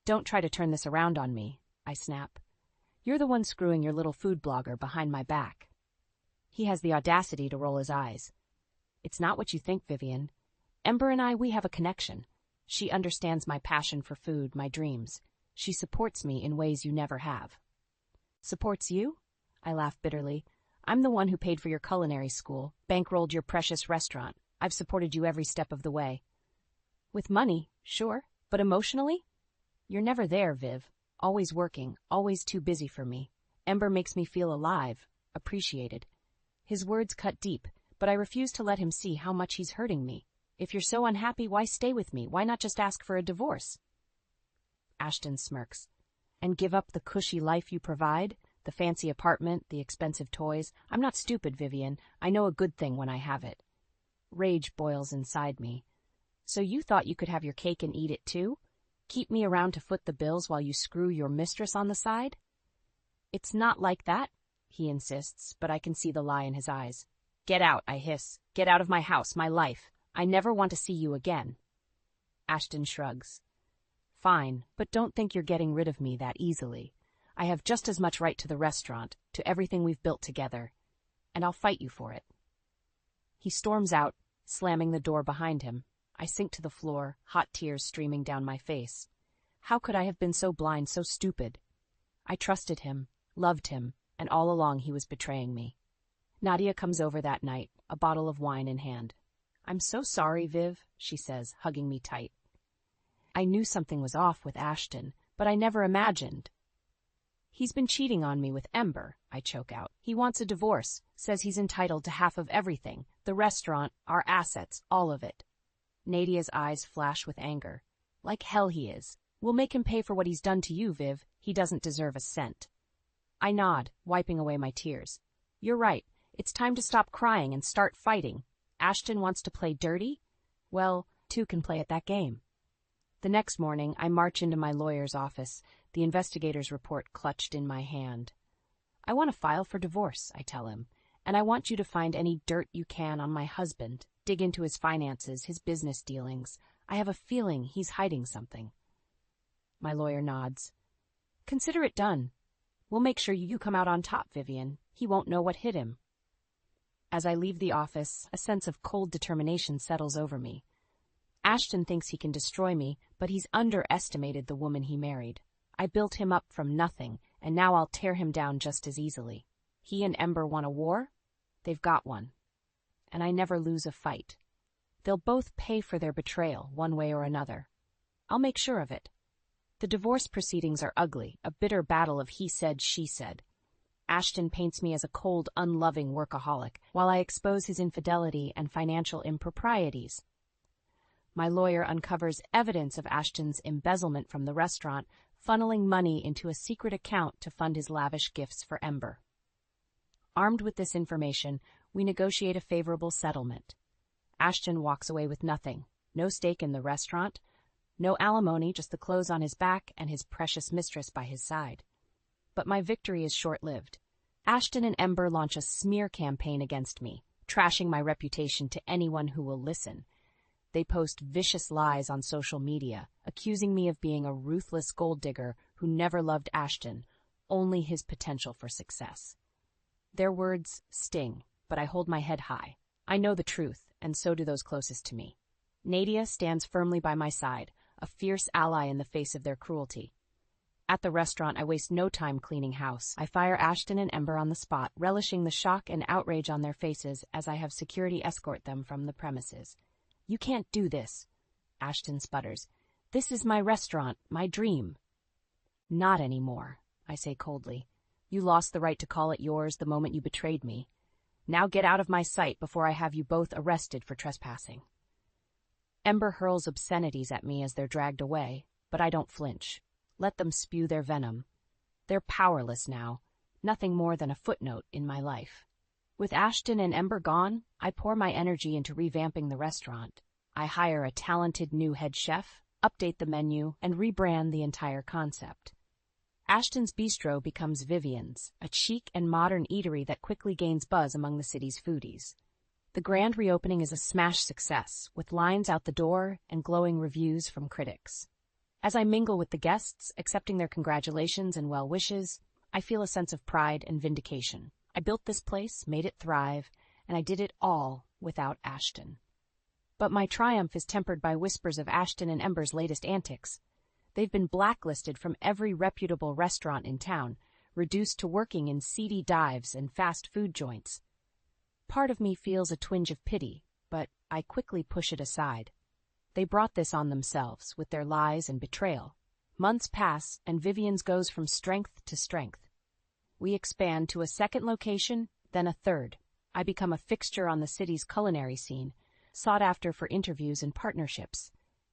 "Don't try to turn this around on me," I snap. "You're the one screwing your little food blogger behind my back." He has the audacity to roll his eyes. "It's not what you think, Vivian. Ember and I, we have a connection. She understands my passion for food, my dreams. She supports me in ways you never have." "Supports you?" I laugh bitterly. "I'm the one who paid for your culinary school, bankrolled your precious restaurant. I've supported you every step of the way." "With money, sure, but emotionally? You're never there, Viv. Always working, always too busy for me. Ember makes me feel alive, appreciated." His words cut deep, but I refuse to let him see how much he's hurting me. "If you're so unhappy, why stay with me? Why not just ask for a divorce?" Ashton smirks. "And give up the cushy life you provide? The fancy apartment, the expensive toys? I'm not stupid, Vivian. I know a good thing when I have it." Rage boils inside me. "So you thought you could have your cake and eat it too? Keep me around to foot the bills while you screw your mistress on the side?" "It's not like that," he insists, but I can see the lie in his eyes. "Get out," I hiss. "Get out of my house, my life. I never want to see you again." Ashton shrugs. "Fine, but don't think you're getting rid of me that easily. I have just as much right to the restaurant, to everything we've built together, and I'll fight you for it." He storms out, slamming the door behind him. I sink to the floor, hot tears streaming down my face. How could I have been so blind, so stupid? I trusted him, loved him, and all along he was betraying me. Nadia comes over that night, a bottle of wine in hand. "I'm so sorry, Viv," she says, hugging me tight. "I knew something was off with Ashton, but I never imagined." "He's been cheating on me with Ember," I choke out. "He wants a divorce, says he's entitled to half of everything, the restaurant, our assets, all of it." Nadia's eyes flash with anger. "Like hell he is. We'll make him pay for what he's done to you, Viv. He doesn't deserve a cent." I nod, wiping away my tears. "You're right. It's time to stop crying and start fighting. Ashton wants to play dirty? Well, two can play at that game." The next morning, I march into my lawyer's office, the investigator's report clutched in my hand. I want to file for divorce, I tell him, and I want you to find any dirt you can on my husband, dig into his finances, his business dealings. I have a feeling he's hiding something. My lawyer nods. Consider it done. We'll make sure you come out on top, Vivian. He won't know what hit him. As I leave the office, a sense of cold determination settles over me. Ashton thinks he can destroy me, but he's underestimated the woman he married. I built him up from nothing, and now I'll tear him down just as easily. He and Ember want a war? They've got one. And I never lose a fight. They'll both pay for their betrayal, one way or another. I'll make sure of it. The divorce proceedings are ugly, a bitter battle of he said, she said. Ashton paints me as a cold, unloving workaholic, while I expose his infidelity and financial improprieties. My lawyer uncovers evidence of Ashton's embezzlement from the restaurant, funneling money into a secret account to fund his lavish gifts for Ember. Armed with this information, we negotiate a favorable settlement. Ashton walks away with nothing. No stake in the restaurant, no alimony, just the clothes on his back and his precious mistress by his side. But my victory is short-lived. Ashton and Ember launch a smear campaign against me, trashing my reputation to anyone who will listen. They post vicious lies on social media, accusing me of being a ruthless gold digger who never loved Ashton, only his potential for success. Their words sting, but I hold my head high. I know the truth, and so do those closest to me. Nadia stands firmly by my side, a fierce ally in the face of their cruelty. At the restaurant, I waste no time cleaning house. I fire Ashton and Ember on the spot, relishing the shock and outrage on their faces as I have security escort them from the premises. You can't do this, Ashton sputters. This is my restaurant, my dream. Not anymore, I say coldly. You lost the right to call it yours the moment you betrayed me. Now get out of my sight before I have you both arrested for trespassing. Ember hurls obscenities at me as they're dragged away, but I don't flinch. Let them spew their venom. They're powerless now, nothing more than a footnote in my life. With Ashton and Ember gone, I pour my energy into revamping the restaurant. I hire a talented new head chef, update the menu, and rebrand the entire concept. Ashton's Bistro becomes Vivian's, a chic and modern eatery that quickly gains buzz among the city's foodies. The grand reopening is a smash success, with lines out the door and glowing reviews from critics. As I mingle with the guests, accepting their congratulations and well wishes, I feel a sense of pride and vindication. I built this place, made it thrive, and I did it all without Ashton. But my triumph is tempered by whispers of Ashton and Ember's latest antics. They've been blacklisted from every reputable restaurant in town, reduced to working in seedy dives and fast food joints. Part of me feels a twinge of pity, but I quickly push it aside. They brought this on themselves with their lies and betrayal. Months pass, and Vivian's goes from strength to strength. We expand to a second location, then a third. I become a fixture on the city's culinary scene, sought after for interviews and partnerships.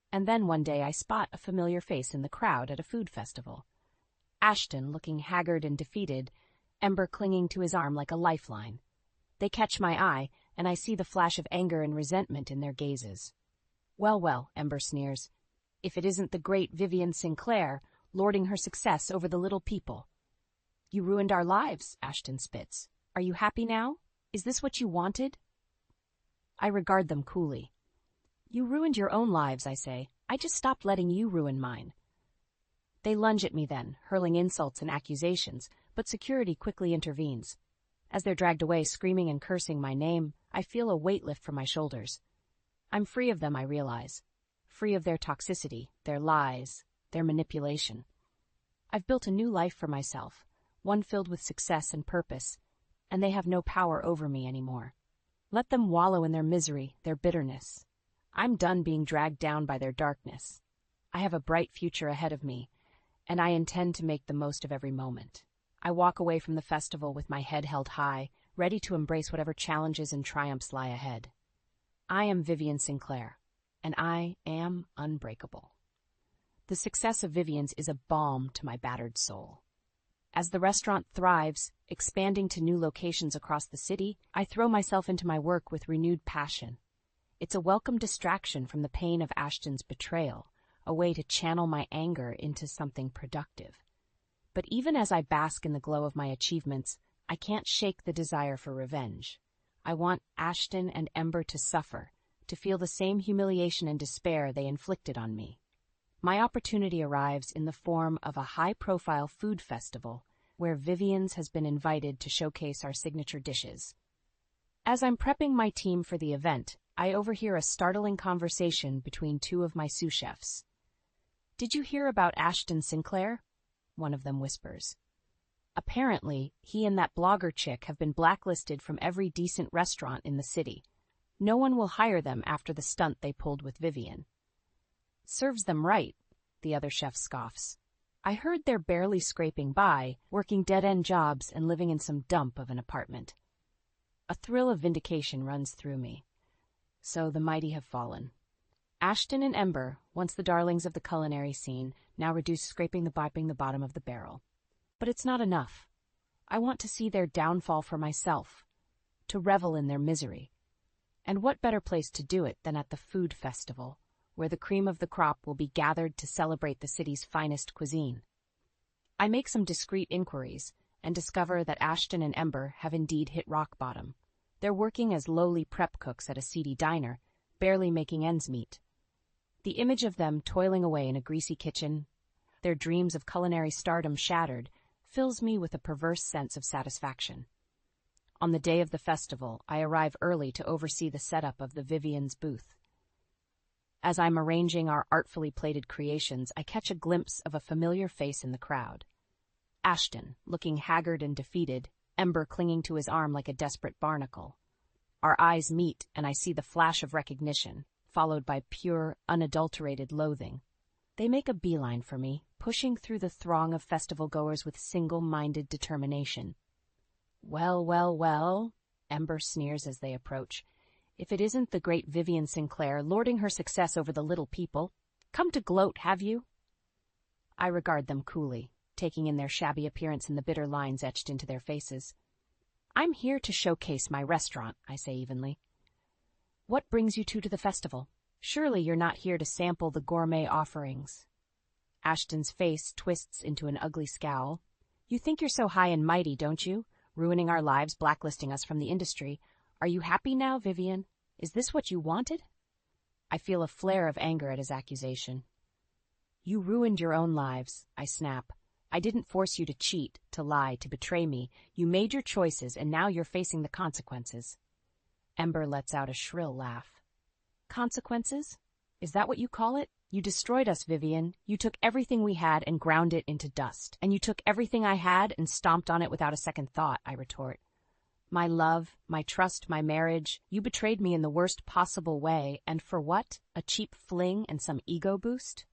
And then one day I spot a familiar face in the crowd at a food festival. Ashton, looking haggard and defeated, Ember clinging to his arm like a lifeline. They catch my eye, and I see the flash of anger and resentment in their gazes. Well, well, Ember sneers. If it isn't the great Vivian Sinclair, lording her success over the little people. You ruined our lives, Ashton spits. Are you happy now? Is this what you wanted? I regard them coolly. You ruined your own lives, I say. I just stopped letting you ruin mine. They lunge at me then, hurling insults and accusations, but security quickly intervenes. As they're dragged away screaming and cursing my name, I feel a weight lift from my shoulders. I'm free of them, I realize. Free of their toxicity, their lies, their manipulation. I've built a new life for myself, one filled with success and purpose, and they have no power over me anymore. Let them wallow in their misery, their bitterness. I'm done being dragged down by their darkness. I have a bright future ahead of me, and I intend to make the most of every moment. I walk away from the festival with my head held high, ready to embrace whatever challenges and triumphs lie ahead. I am Vivian Sinclair, and I am unbreakable. The success of Vivian's is a balm to my battered soul. As the restaurant thrives, expanding to new locations across the city, I throw myself into my work with renewed passion. It's a welcome distraction from the pain of Ashton's betrayal, a way to channel my anger into something productive. But even as I bask in the glow of my achievements, I can't shake the desire for revenge. I want Ashton and Ember to suffer, to feel the same humiliation and despair they inflicted on me. My opportunity arrives in the form of a high-profile food festival where Vivian's has been invited to showcase our signature dishes. As I'm prepping my team for the event, I overhear a startling conversation between two of my sous chefs. "Did you hear about Ashton Sinclair?" one of them whispers. "Apparently, he and that blogger chick have been blacklisted from every decent restaurant in the city. No one will hire them after the stunt they pulled with Vivian." "Serves them right," the other chef scoffs. "I heard they're barely scraping by, working dead-end jobs and living in some dump of an apartment." A thrill of vindication runs through me. So the mighty have fallen. Ashton and Ember, once the darlings of the culinary scene, now reduced scraping the bottom of the barrel. But it's not enough. I want to see their downfall for myself, to revel in their misery. And what better place to do it than at the food festival, where the cream of the crop will be gathered to celebrate the city's finest cuisine. I make some discreet inquiries and discover that Ashton and Ember have indeed hit rock bottom. They're working as lowly prep cooks at a seedy diner, barely making ends meet. The image of them toiling away in a greasy kitchen, their dreams of culinary stardom shattered, fills me with a perverse sense of satisfaction. On the day of the festival, I arrive early to oversee the setup of the Vivian's booth. As I'm arranging our artfully plated creations, I catch a glimpse of a familiar face in the crowd. Ashton, looking haggard and defeated, Ember clinging to his arm like a desperate barnacle. Our eyes meet, and I see the flash of recognition, followed by pure, unadulterated loathing. They make a beeline for me, pushing through the throng of festival-goers with single-minded determination. "Well, well, well," Ember sneers as they approach. "If it isn't the great Vivian Sinclair lording her success over the little people. Come to gloat, have you?" I regard them coolly, taking in their shabby appearance and the bitter lines etched into their faces. "I'm here to showcase my restaurant," I say evenly. "What brings you two to the festival? Surely you're not here to sample the gourmet offerings." Ashton's face twists into an ugly scowl. "You think you're so high and mighty, don't you? Ruining our lives, blacklisting us from the industry. Are you happy now, Vivian? Is this what you wanted?" I feel a flare of anger at his accusation. "You ruined your own lives," I snap. "I didn't force you to cheat, to lie, to betray me. You made your choices, and now you're facing the consequences." Ember lets out a shrill laugh. "Consequences? Is that what you call it? You destroyed us, Vivian. You took everything we had and ground it into dust. And you took everything I had and stomped on it without a second thought," I retort. "My love, my trust, my marriage, you betrayed me in the worst possible way, and for what? A cheap fling and some ego boost?"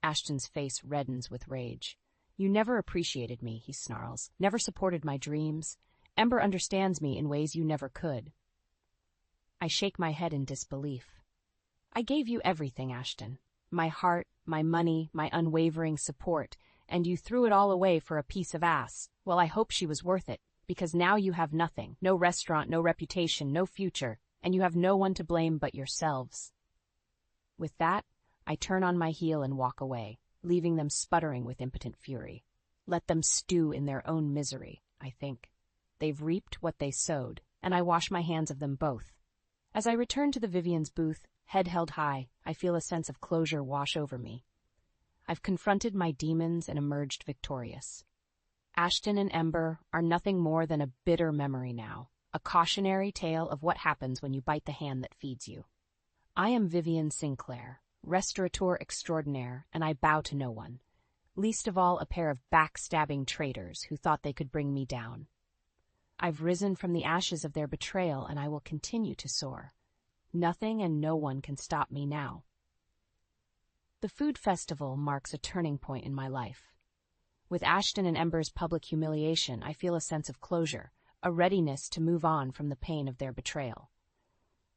Ashton's face reddens with rage. "You never appreciated me," he snarls, "never supported my dreams. Ember understands me in ways you never could." I shake my head in disbelief. "I gave you everything, Ashton. My heart, my money, my unwavering support, and you threw it all away for a piece of ass. Well, I hope she was worth it, because now you have nothing, no restaurant, no reputation, no future, and you have no one to blame but yourselves." With that, I turn on my heel and walk away, leaving them sputtering with impotent fury. Let them stew in their own misery, I think. They've reaped what they sowed, and I wash my hands of them both. As I return to the Vivian's booth, head held high, I feel a sense of closure wash over me. I've confronted my demons and emerged victorious. Ashton and Ember are nothing more than a bitter memory now, a cautionary tale of what happens when you bite the hand that feeds you. I am Vivian Sinclair, restaurateur extraordinaire, and I bow to no one, least of all a pair of backstabbing traitors who thought they could bring me down. I've risen from the ashes of their betrayal, and I will continue to soar. Nothing and no one can stop me now. The food festival marks a turning point in my life. With Ashton and Ember's public humiliation, I feel a sense of closure, a readiness to move on from the pain of their betrayal.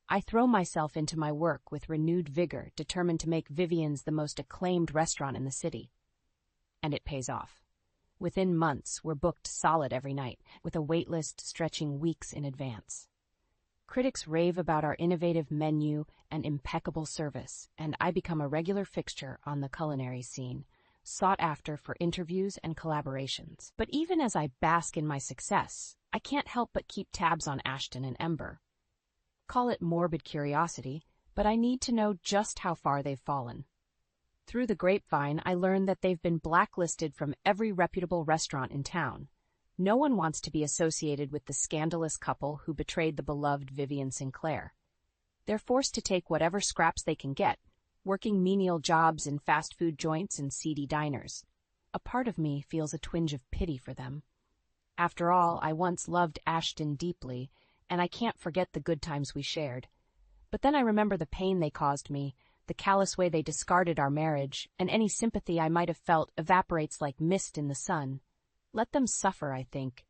I throw myself into my work with renewed vigor, determined to make Vivian's the most acclaimed restaurant in the city. And it pays off. Within months, we're booked solid every night, with a wait list stretching weeks in advance. Critics rave about our innovative menu and impeccable service, and I become a regular fixture on the culinary scene, sought after for interviews and collaborations. But even as I bask in my success, I can't help but keep tabs on Ashton and Ember. Call it morbid curiosity, but I need to know just how far they've fallen. Through the grapevine, I learned that they've been blacklisted from every reputable restaurant in town. No one wants to be associated with the scandalous couple who betrayed the beloved Vivian Sinclair. They're forced to take whatever scraps they can get, working menial jobs in fast food joints and seedy diners. A part of me feels a twinge of pity for them. After all, I once loved Ashton deeply, and I can't forget the good times we shared. But then I remember the pain they caused me, the callous way they discarded our marriage, and any sympathy I might have felt evaporates like mist in the sun. Let them suffer, I think.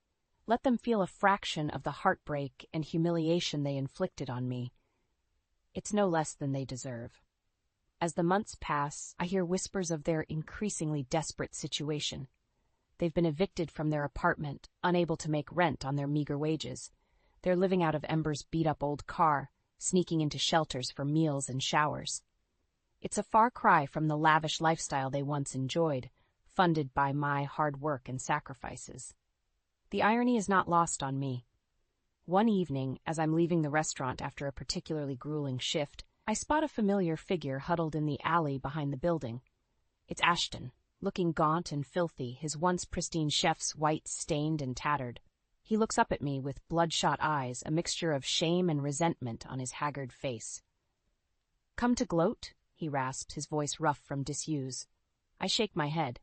Let them feel a fraction of the heartbreak and humiliation they inflicted on me. It's no less than they deserve. As the months pass, I hear whispers of their increasingly desperate situation. They've been evicted from their apartment, unable to make rent on their meager wages. They're living out of Ember's beat-up old car, sneaking into shelters for meals and showers. It's a far cry from the lavish lifestyle they once enjoyed, funded by my hard work and sacrifices. The irony is not lost on me. One evening, as I'm leaving the restaurant after a particularly grueling shift, I spot a familiar figure huddled in the alley behind the building. It's Ashton, looking gaunt and filthy, his once pristine chef's white stained and tattered. He looks up at me with bloodshot eyes, a mixture of shame and resentment on his haggard face. "Come to gloat?" he rasps, his voice rough from disuse. I shake my head.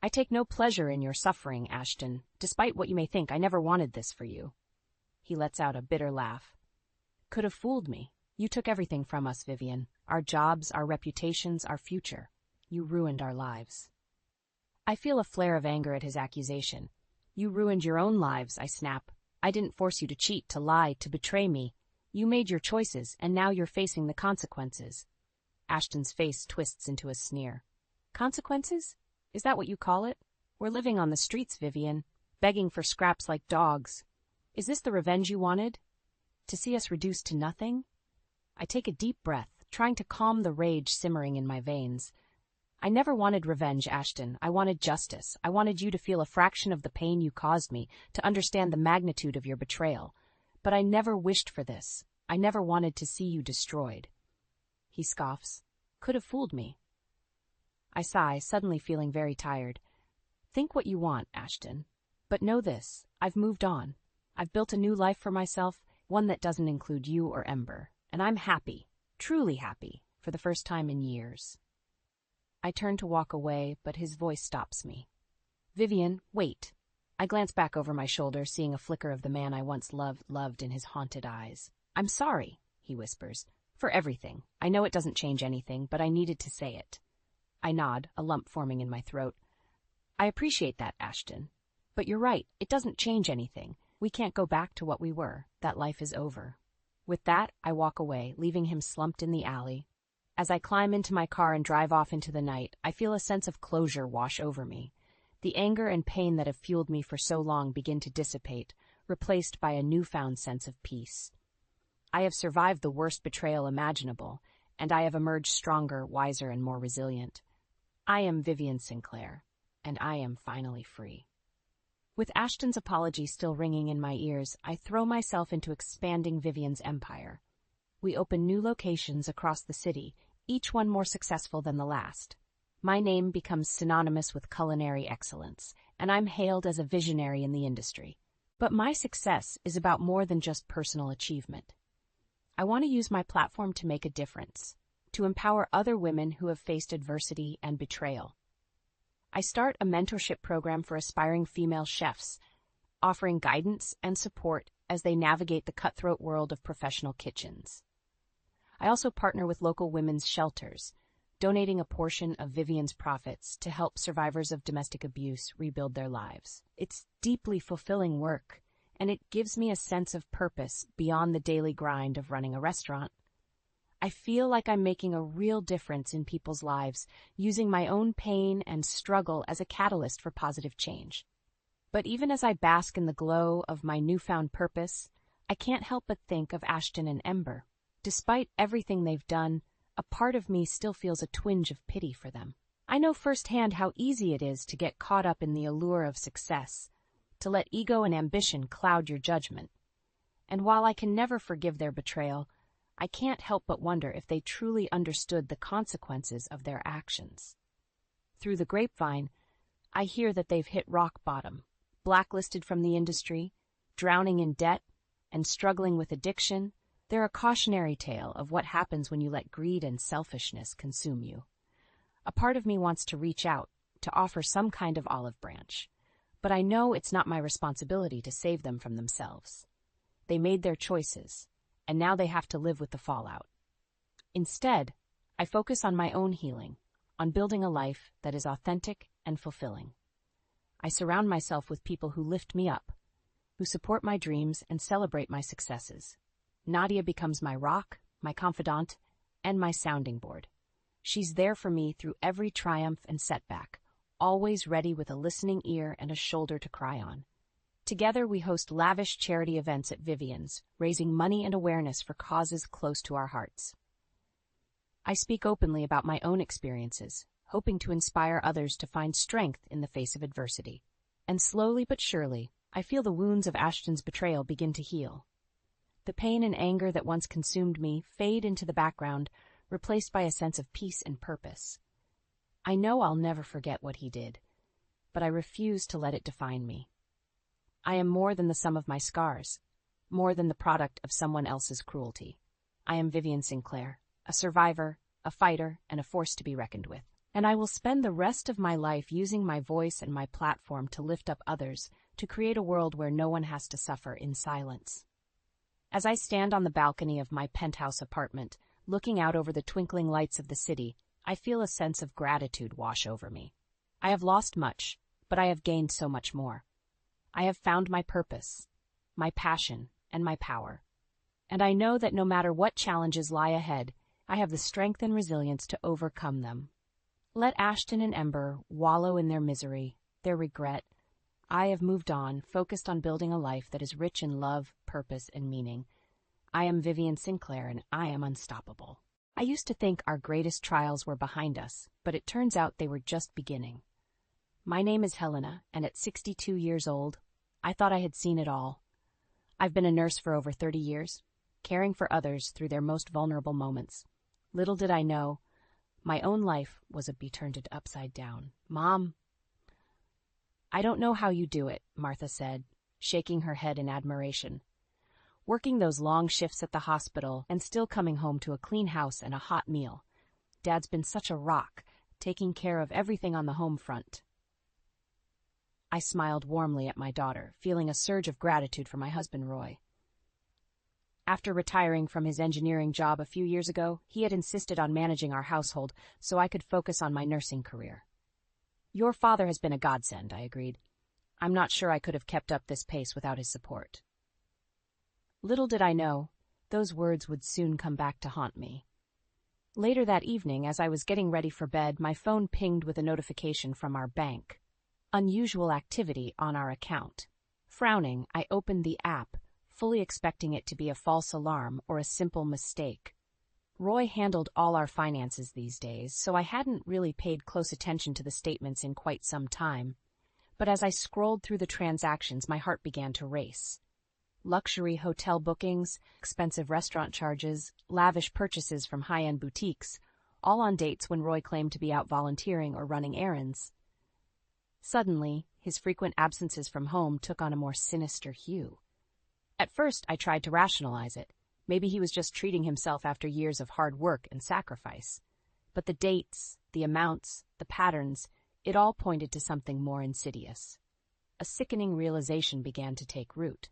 "I take no pleasure in your suffering, Ashton. Despite what you may think, I never wanted this for you." He lets out a bitter laugh. "Could have fooled me. You took everything from us, Vivian. Our jobs, our reputations, our future. You ruined our lives." I feel a flare of anger at his accusation. "You ruined your own lives," I snap. "I didn't force you to cheat, to lie, to betray me. You made your choices, and now you're facing the consequences." Ashton's face twists into a sneer. "Consequences? Is that what you call it? We're living on the streets, Vivian, begging for scraps like dogs. Is this the revenge you wanted? To see us reduced to nothing?" I take a deep breath, trying to calm the rage simmering in my veins. "I never wanted revenge, Ashton. I wanted justice. I wanted you to feel a fraction of the pain you caused me, to understand the magnitude of your betrayal. But I never wished for this. I never wanted to see you destroyed." He scoffs. "Could have fooled me." I sigh, suddenly feeling very tired. "Think what you want, Ashton. But know this, I've moved on. I've built a new life for myself, one that doesn't include you or Ember. And I'm happy, truly happy, for the first time in years." I turn to walk away, but his voice stops me. "Vivian, wait." I glance back over my shoulder, seeing a flicker of the man I once loved in his haunted eyes. "I'm sorry," he whispers, "for everything. I know it doesn't change anything, but I needed to say it." I nod, a lump forming in my throat. "I appreciate that, Ashton. But you're right, it doesn't change anything. We can't go back to what we were. That life is over." With that, I walk away, leaving him slumped in the alley. As I climb into my car and drive off into the night, I feel a sense of closure wash over me. The anger and pain that have fueled me for so long begin to dissipate, replaced by a newfound sense of peace. I have survived the worst betrayal imaginable, and I have emerged stronger, wiser, and more resilient. I am Vivian Sinclair, and I am finally free. With Ashton's apology still ringing in my ears, I throw myself into expanding Vivian's empire. We open new locations across the city, each one more successful than the last. My name becomes synonymous with culinary excellence, and I'm hailed as a visionary in the industry. But my success is about more than just personal achievement. I want to use my platform to make a difference, to empower other women who have faced adversity and betrayal. I start a mentorship program for aspiring female chefs, offering guidance and support as they navigate the cutthroat world of professional kitchens. I also partner with local women's shelters, donating a portion of Vivian's profits to help survivors of domestic abuse rebuild their lives. It's deeply fulfilling work, and it gives me a sense of purpose beyond the daily grind of running a restaurant. I feel like I'm making a real difference in people's lives, using my own pain and struggle as a catalyst for positive change. But even as I bask in the glow of my newfound purpose, I can't help but think of Ashton and Ember. Despite everything they've done, a part of me still feels a twinge of pity for them. I know firsthand how easy it is to get caught up in the allure of success, to let ego and ambition cloud your judgment. And while I can never forgive their betrayal, I can't help but wonder if they truly understood the consequences of their actions. Through the grapevine, I hear that they've hit rock bottom, blacklisted from the industry, drowning in debt, and struggling with addiction. They're a cautionary tale of what happens when you let greed and selfishness consume you. A part of me wants to reach out, to offer some kind of olive branch, but I know it's not my responsibility to save them from themselves. They made their choices, and now they have to live with the fallout. Instead, I focus on my own healing, on building a life that is authentic and fulfilling. I surround myself with people who lift me up, who support my dreams and celebrate my successes. Nadia becomes my rock, my confidant, and my sounding board. She's there for me through every triumph and setback, always ready with a listening ear and a shoulder to cry on. Together, we host lavish charity events at Vivian's, raising money and awareness for causes close to our hearts. I speak openly about my own experiences, hoping to inspire others to find strength in the face of adversity. And slowly but surely, I feel the wounds of Ashton's betrayal begin to heal. The pain and anger that once consumed me fade into the background, replaced by a sense of peace and purpose. I know I'll never forget what he did, but I refuse to let it define me. I am more than the sum of my scars, more than the product of someone else's cruelty. I am Vivian Sinclair, a survivor, a fighter, and a force to be reckoned with. And I will spend the rest of my life using my voice and my platform to lift up others, to create a world where no one has to suffer in silence. As I stand on the balcony of my penthouse apartment, looking out over the twinkling lights of the city, I feel a sense of gratitude wash over me. I have lost much, but I have gained so much more. I have found my purpose, my passion, and my power. And I know that no matter what challenges lie ahead, I have the strength and resilience to overcome them. Let Ashton and Ember wallow in their misery, their regret. I have moved on, focused on building a life that is rich in love, purpose, and meaning. I am Vivian Sinclair, and I am unstoppable. I used to think our greatest trials were behind us, but it turns out they were just beginning. My name is Helena, and at 62 years old, I thought I had seen it all. I've been a nurse for over 30 years, caring for others through their most vulnerable moments. Little did I know, my own life was to be turned upside down. Mom. I don't know how you do it, Martha said, shaking her head in admiration. Working those long shifts at the hospital and still coming home to a clean house and a hot meal. Dad's been such a rock, taking care of everything on the home front. I smiled warmly at my daughter, feeling a surge of gratitude for my husband, Roy. After retiring from his engineering job a few years ago, he had insisted on managing our household so I could focus on my nursing career. Your father has been a godsend, I agreed. I'm not sure I could have kept up this pace without his support. Little did I know, those words would soon come back to haunt me. Later that evening, as I was getting ready for bed, my phone pinged with a notification from our bank. Unusual activity on our account. Frowning, I opened the app, fully expecting it to be a false alarm or a simple mistake. Roy handled all our finances these days, so I hadn't really paid close attention to the statements in quite some time. But as I scrolled through the transactions, my heart began to race. Luxury hotel bookings, expensive restaurant charges, lavish purchases from high-end boutiques, all on dates when Roy claimed to be out volunteering or running errands. Suddenly, his frequent absences from home took on a more sinister hue. At first, I tried to rationalize it. Maybe he was just treating himself after years of hard work and sacrifice. But the dates, the amounts, the patterns, it all pointed to something more insidious. A sickening realization began to take root.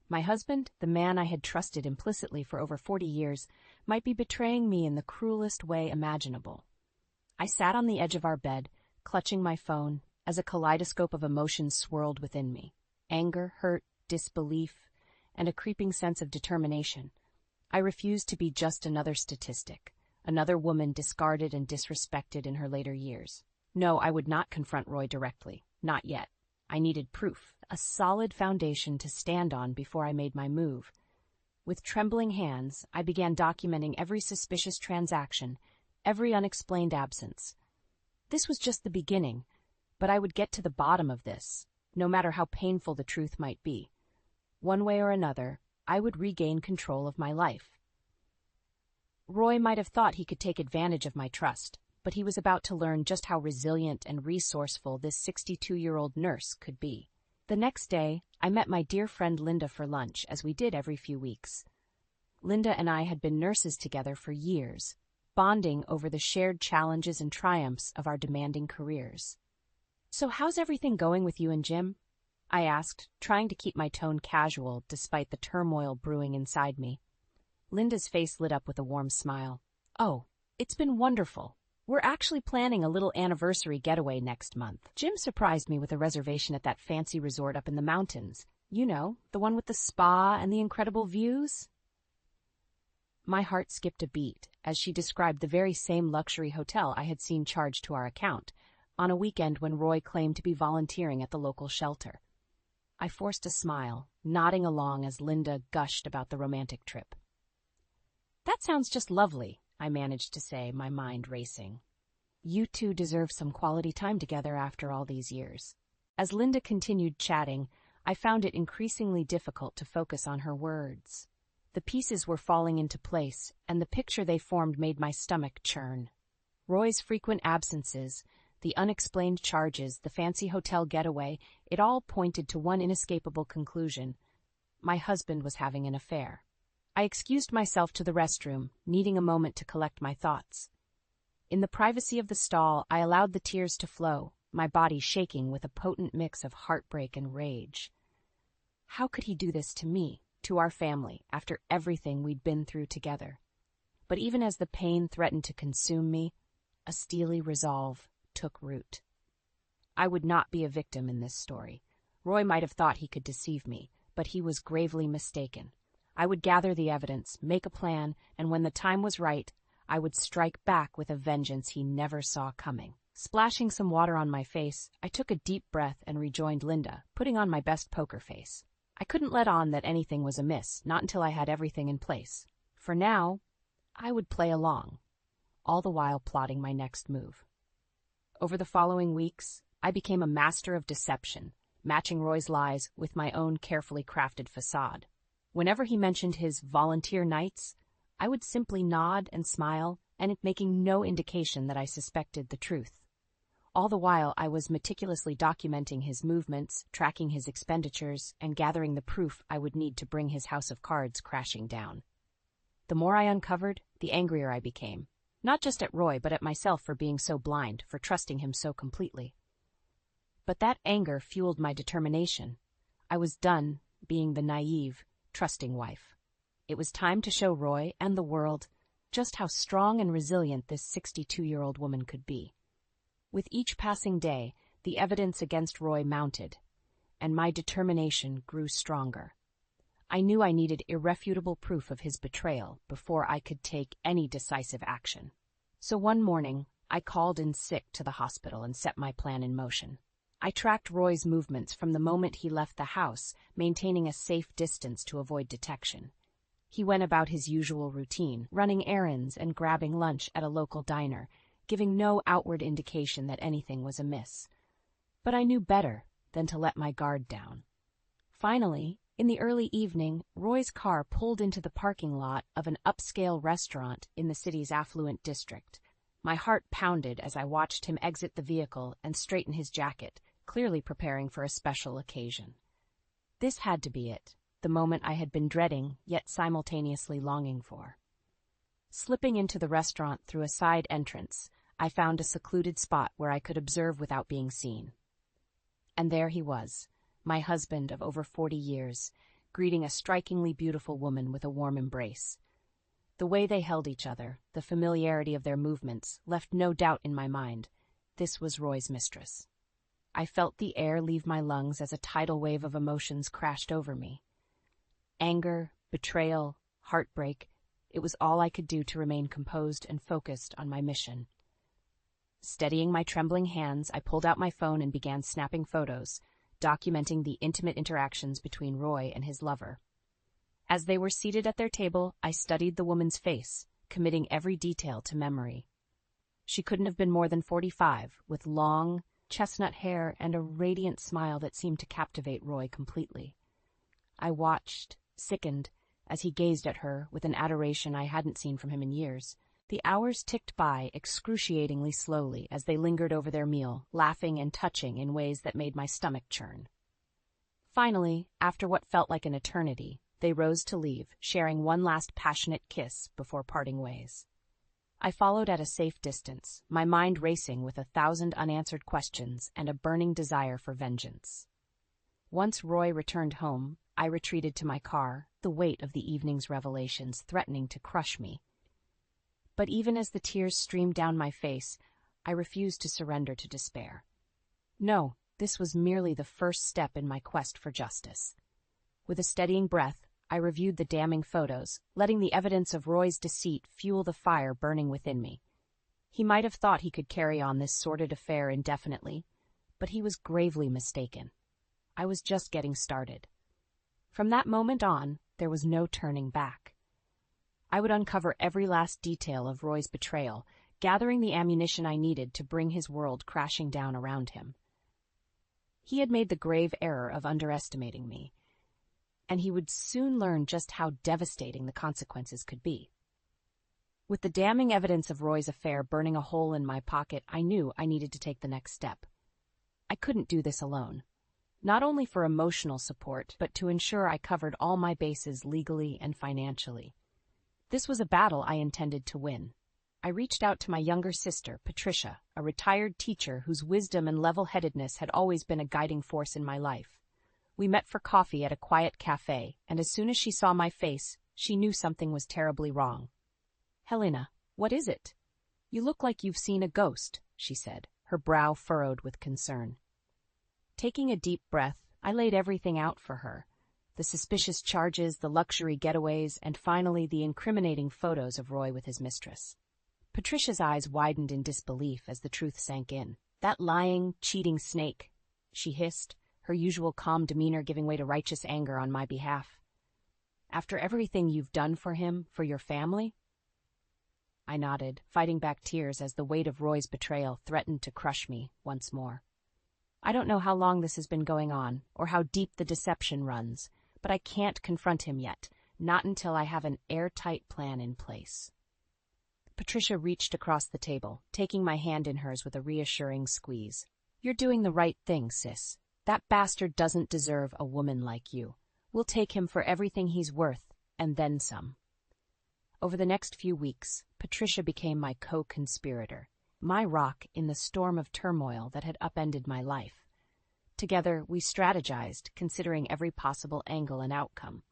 My husband, the man I had trusted implicitly for over 40 years, might be betraying me in the cruelest way imaginable. I sat on the edge of our bed, clutching my phone, as a kaleidoscope of emotions swirled within me. Anger, hurt, disbelief, and a creeping sense of determination. I refused to be just another statistic, another woman discarded and disrespected in her later years. No, I would not confront Roy directly. Not yet. I needed proof, a solid foundation to stand on before I made my move. With trembling hands, I began documenting every suspicious transaction, every unexplained absence. This was just the beginning, but I would get to the bottom of this, no matter how painful the truth might be. One way or another, I would regain control of my life. Roy might have thought he could take advantage of my trust, but he was about to learn just how resilient and resourceful this 62-year-old nurse could be. The next day, I met my dear friend Linda for lunch, as we did every few weeks. Linda and I had been nurses together for years, bonding over the shared challenges and triumphs of our demanding careers. "So how's everything going with you and Jim?" I asked, trying to keep my tone casual despite the turmoil brewing inside me. Linda's face lit up with a warm smile. "Oh, it's been wonderful. We're actually planning a little anniversary getaway next month. Jim surprised me with a reservation at that fancy resort up in the mountains. You know, the one with the spa and the incredible views?" My heart skipped a beat as she described the very same luxury hotel I had seen charged to our account on a weekend when Roy claimed to be volunteering at the local shelter. I forced a smile, nodding along as Linda gushed about the romantic trip. "That sounds just lovely," I managed to say, my mind racing. "You two deserve some quality time together after all these years." As Linda continued chatting, I found it increasingly difficult to focus on her words. The pieces were falling into place, and the picture they formed made my stomach churn. Roy's frequent absences, the unexplained charges, the fancy hotel getaway, it all pointed to one inescapable conclusion. My husband was having an affair. I excused myself to the restroom, needing a moment to collect my thoughts. In the privacy of the stall, I allowed the tears to flow, my body shaking with a potent mix of heartbreak and rage. How could he do this to me, to our family, after everything we'd been through together? But even as the pain threatened to consume me, a steely resolve took root. I would not be a victim in this story. Roy might have thought he could deceive me, but he was gravely mistaken. I would gather the evidence, make a plan, and when the time was right, I would strike back with a vengeance he never saw coming. Splashing some water on my face, I took a deep breath and rejoined Linda, putting on my best poker face. I couldn't let on that anything was amiss, not until I had everything in place. For now, I would play along, all the while plotting my next move. Over the following weeks, I became a master of deception, matching Roy's lies with my own carefully crafted facade. Whenever he mentioned his volunteer nights, I would simply nod and smile, and making no indication that I suspected the truth. All the while, I was meticulously documenting his movements, tracking his expenditures, and gathering the proof I would need to bring his house of cards crashing down. The more I uncovered, the angrier I became, not just at Roy, but at myself for being so blind, for trusting him so completely. But that anger fueled my determination. I was done being the naive, trusting wife. It was time to show Roy and the world just how strong and resilient this 62-year-old woman could be. With each passing day, the evidence against Roy mounted, and my determination grew stronger. I knew I needed irrefutable proof of his betrayal before I could take any decisive action. So one morning, I called in sick to the hospital and set my plan in motion. I tracked Roy's movements from the moment he left the house, maintaining a safe distance to avoid detection. He went about his usual routine, running errands and grabbing lunch at a local diner, giving no outward indication that anything was amiss. But I knew better than to let my guard down. Finally, in the early evening, Roy's car pulled into the parking lot of an upscale restaurant in the city's affluent district. My heart pounded as I watched him exit the vehicle and straighten his jacket, clearly preparing for a special occasion. This had to be it, the moment I had been dreading, yet simultaneously longing for. Slipping into the restaurant through a side entrance, I found a secluded spot where I could observe without being seen. And there he was, my husband of over 40 years, greeting a strikingly beautiful woman with a warm embrace. The way they held each other, the familiarity of their movements, left no doubt in my mind. This was Roy's mistress. I felt the air leave my lungs as a tidal wave of emotions crashed over me. Anger, betrayal, heartbreak, it was all I could do to remain composed and focused on my mission. Steadying my trembling hands, I pulled out my phone and began snapping photos, documenting the intimate interactions between Roy and his lover. As they were seated at their table, I studied the woman's face, committing every detail to memory. She couldn't have been more than 45, with long, chestnut hair and a radiant smile that seemed to captivate Roy completely. I watched, sickened, as he gazed at her with an adoration I hadn't seen from him in years. The hours ticked by excruciatingly slowly as they lingered over their meal, laughing and touching in ways that made my stomach churn. Finally, after what felt like an eternity, they rose to leave, sharing one last passionate kiss before parting ways. I followed at a safe distance, my mind racing with 1,000 unanswered questions and a burning desire for vengeance. Once Roy returned home, I retreated to my car, the weight of the evening's revelations threatening to crush me. But even as the tears streamed down my face, I refused to surrender to despair. No, this was merely the first step in my quest for justice. With a steadying breath, I reviewed the damning photos, letting the evidence of Roy's deceit fuel the fire burning within me. He might have thought he could carry on this sordid affair indefinitely, but he was gravely mistaken. I was just getting started. From that moment on, there was no turning back. I would uncover every last detail of Roy's betrayal, gathering the ammunition I needed to bring his world crashing down around him. He had made the grave error of underestimating me, and he would soon learn just how devastating the consequences could be. With the damning evidence of Roy's affair burning a hole in my pocket, I knew I needed to take the next step. I couldn't do this alone, not only for emotional support, but to ensure I covered all my bases legally and financially. This was a battle I intended to win. I reached out to my younger sister, Patricia, a retired teacher whose wisdom and level-headedness had always been a guiding force in my life. We met for coffee at a quiet cafe, and as soon as she saw my face, she knew something was terribly wrong. "Helena, what is it? You look like you've seen a ghost," she said, her brow furrowed with concern. Taking a deep breath, I laid everything out for her. The suspicious charges, the luxury getaways, and finally the incriminating photos of Roy with his mistress. Patricia's eyes widened in disbelief as the truth sank in. "That lying, cheating snake," she hissed, her usual calm demeanor giving way to righteous anger on my behalf. "After everything you've done for him, for your family?" I nodded, fighting back tears as the weight of Roy's betrayal threatened to crush me once more. "I don't know how long this has been going on, or how deep the deception runs, but I can't confront him yet, not until I have an airtight plan in place." Patricia reached across the table, taking my hand in hers with a reassuring squeeze. "You're doing the right thing, sis. That bastard doesn't deserve a woman like you. We'll take him for everything he's worth, and then some." Over the next few weeks, Patricia became my co-conspirator, my rock in the storm of turmoil that had upended my life. Together, we strategized, considering every possible angle and outcome.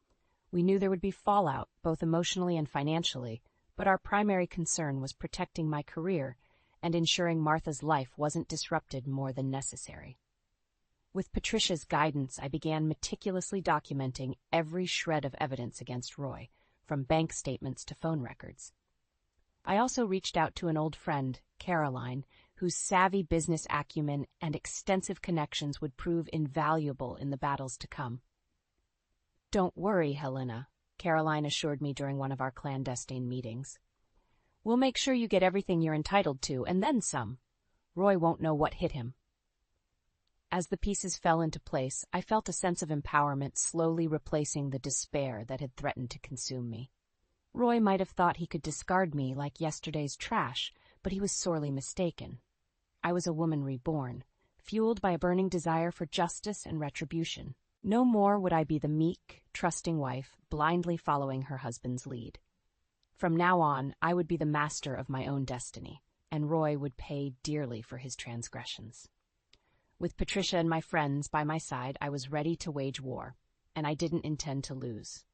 We knew there would be fallout, both emotionally and financially, but our primary concern was protecting my career and ensuring Martha's life wasn't disrupted more than necessary. With Patricia's guidance, I began meticulously documenting every shred of evidence against Roy, from bank statements to phone records. I also reached out to an old friend, Caroline, whose savvy business acumen and extensive connections would prove invaluable in the battles to come. "Don't worry, Helena," Caroline assured me during one of our clandestine meetings. "We'll make sure you get everything you're entitled to, and then some. Roy won't know what hit him." As the pieces fell into place, I felt a sense of empowerment slowly replacing the despair that had threatened to consume me. Roy might have thought he could discard me like yesterday's trash, but he was sorely mistaken. I was a woman reborn, fueled by a burning desire for justice and retribution. No more would I be the meek, trusting wife, blindly following her husband's lead. From now on, I would be the master of my own destiny, and Roy would pay dearly for his transgressions. With Patricia and my friends by my side, I was ready to wage war, and I didn't intend to lose.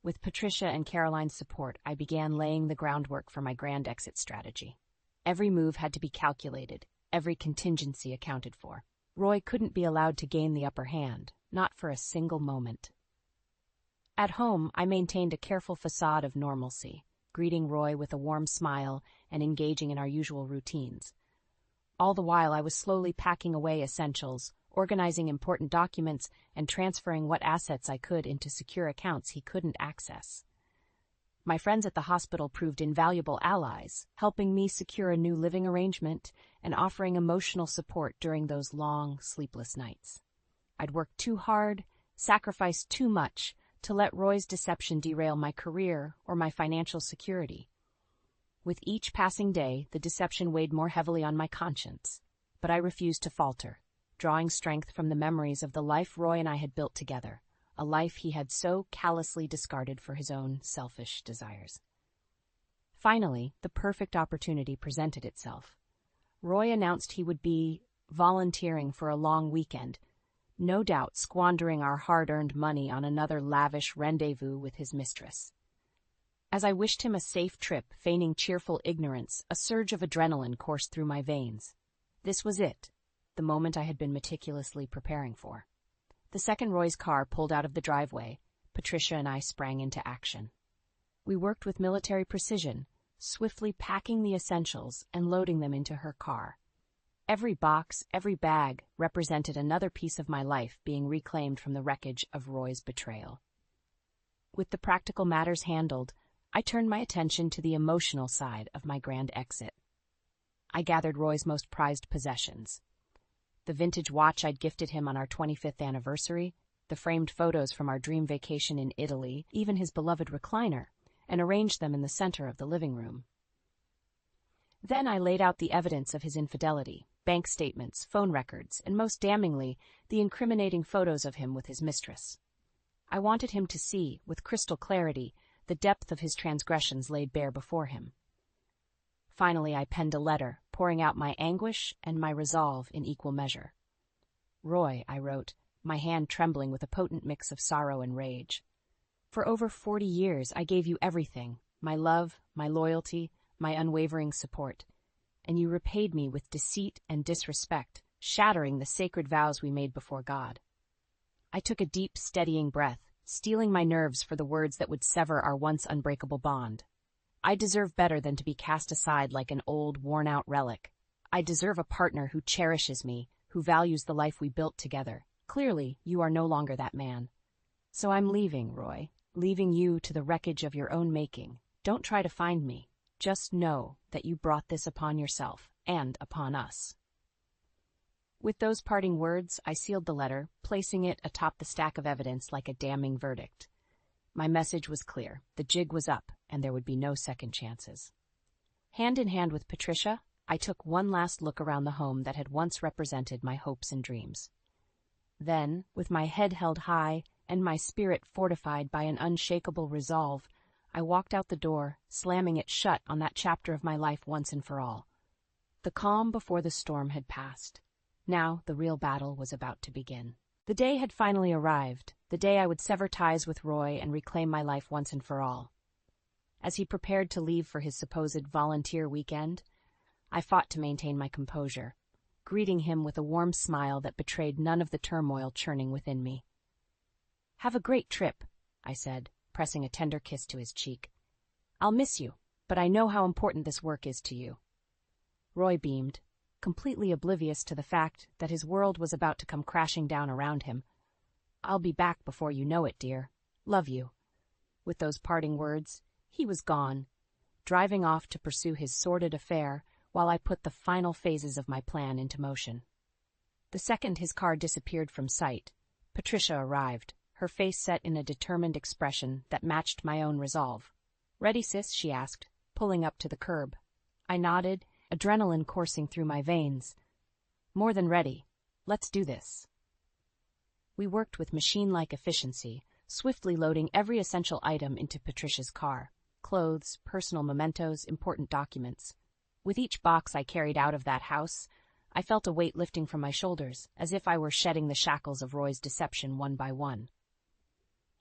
With Patricia and Caroline's support, I began laying the groundwork for my grand exit strategy. Every move had to be calculated, every contingency accounted for. Roy couldn't be allowed to gain the upper hand, not for a single moment. At home, I maintained a careful facade of normalcy, greeting Roy with a warm smile and engaging in our usual routines. All the while, I was slowly packing away essentials, organizing important documents and transferring what assets I could into secure accounts he couldn't access. My friends at the hospital proved invaluable allies, helping me secure a new living arrangement and offering emotional support during those long, sleepless nights. I'd worked too hard, sacrificed too much, to let Roy's deception derail my career or my financial security. With each passing day, the deception weighed more heavily on my conscience, but I refused to falter, drawing strength from the memories of the life Roy and I had built together, a life he had so callously discarded for his own selfish desires. Finally, the perfect opportunity presented itself. Roy announced he would be volunteering for a long weekend, no doubt squandering our hard-earned money on another lavish rendezvous with his mistress. As I wished him a safe trip, feigning cheerful ignorance, a surge of adrenaline coursed through my veins. This was it, the moment I had been meticulously preparing for. The second Roy's car pulled out of the driveway. Patricia and I sprang into action. We worked with military precision, swiftly packing the essentials and loading them into her car. Every box, every bag represented another piece of my life being reclaimed from the wreckage of Roy's betrayal. With the practical matters handled, I turned my attention to the emotional side of my grand exit. I gathered Roy's most prized possessions. The vintage watch I'd gifted him on our 25th anniversary, the framed photos from our dream vacation in Italy, even his beloved recliner, and arranged them in the center of the living room. Then I laid out the evidence of his infidelity, bank statements, phone records, and most damningly, the incriminating photos of him with his mistress. I wanted him to see, with crystal clarity, the depth of his transgressions laid bare before him. Finally, I penned a letter, pouring out my anguish and my resolve in equal measure. Roy, I wrote, my hand trembling with a potent mix of sorrow and rage. For over 40 years, I gave you everything, my love, my loyalty, my unwavering support, and you repaid me with deceit and disrespect, shattering the sacred vows we made before God. I took a deep, steadying breath, steeling my nerves for the words that would sever our once unbreakable bond. I deserve better than to be cast aside like an old, worn-out relic. I deserve a partner who cherishes me, who values the life we built together. Clearly, you are no longer that man. So I'm leaving, Roy, leaving you to the wreckage of your own making. Don't try to find me. Just know that you brought this upon yourself and upon us. With those parting words, I sealed the letter, placing it atop the stack of evidence like a damning verdict. My message was clear. The jig was up, and there would be no second chances. Hand in hand with Patricia, I took one last look around the home that had once represented my hopes and dreams. Then, with my head held high and my spirit fortified by an unshakable resolve, I walked out the door, slamming it shut on that chapter of my life once and for all. The calm before the storm had passed. Now the real battle was about to begin. The day had finally arrived, the day I would sever ties with Roy and reclaim my life once and for all. As he prepared to leave for his supposed volunteer weekend, I fought to maintain my composure, greeting him with a warm smile that betrayed none of the turmoil churning within me. "Have a great trip," I said, pressing a tender kiss to his cheek. "I'll miss you, but I know how important this work is to you." Roy beamed, completely oblivious to the fact that his world was about to come crashing down around him. "I'll be back before you know it, dear. Love you." With those parting words, he was gone, driving off to pursue his sordid affair while I put the final phases of my plan into motion. The second his car disappeared from sight, Patricia arrived, her face set in a determined expression that matched my own resolve. "Ready, sis?" she asked, pulling up to the curb. I nodded, adrenaline coursing through my veins. "More than ready. Let's do this." We worked with machine-like efficiency, swiftly loading every essential item into Patricia's car: clothes, personal mementos, important documents. With each box I carried out of that house, I felt a weight lifting from my shoulders, as if I were shedding the shackles of Roy's deception one by one.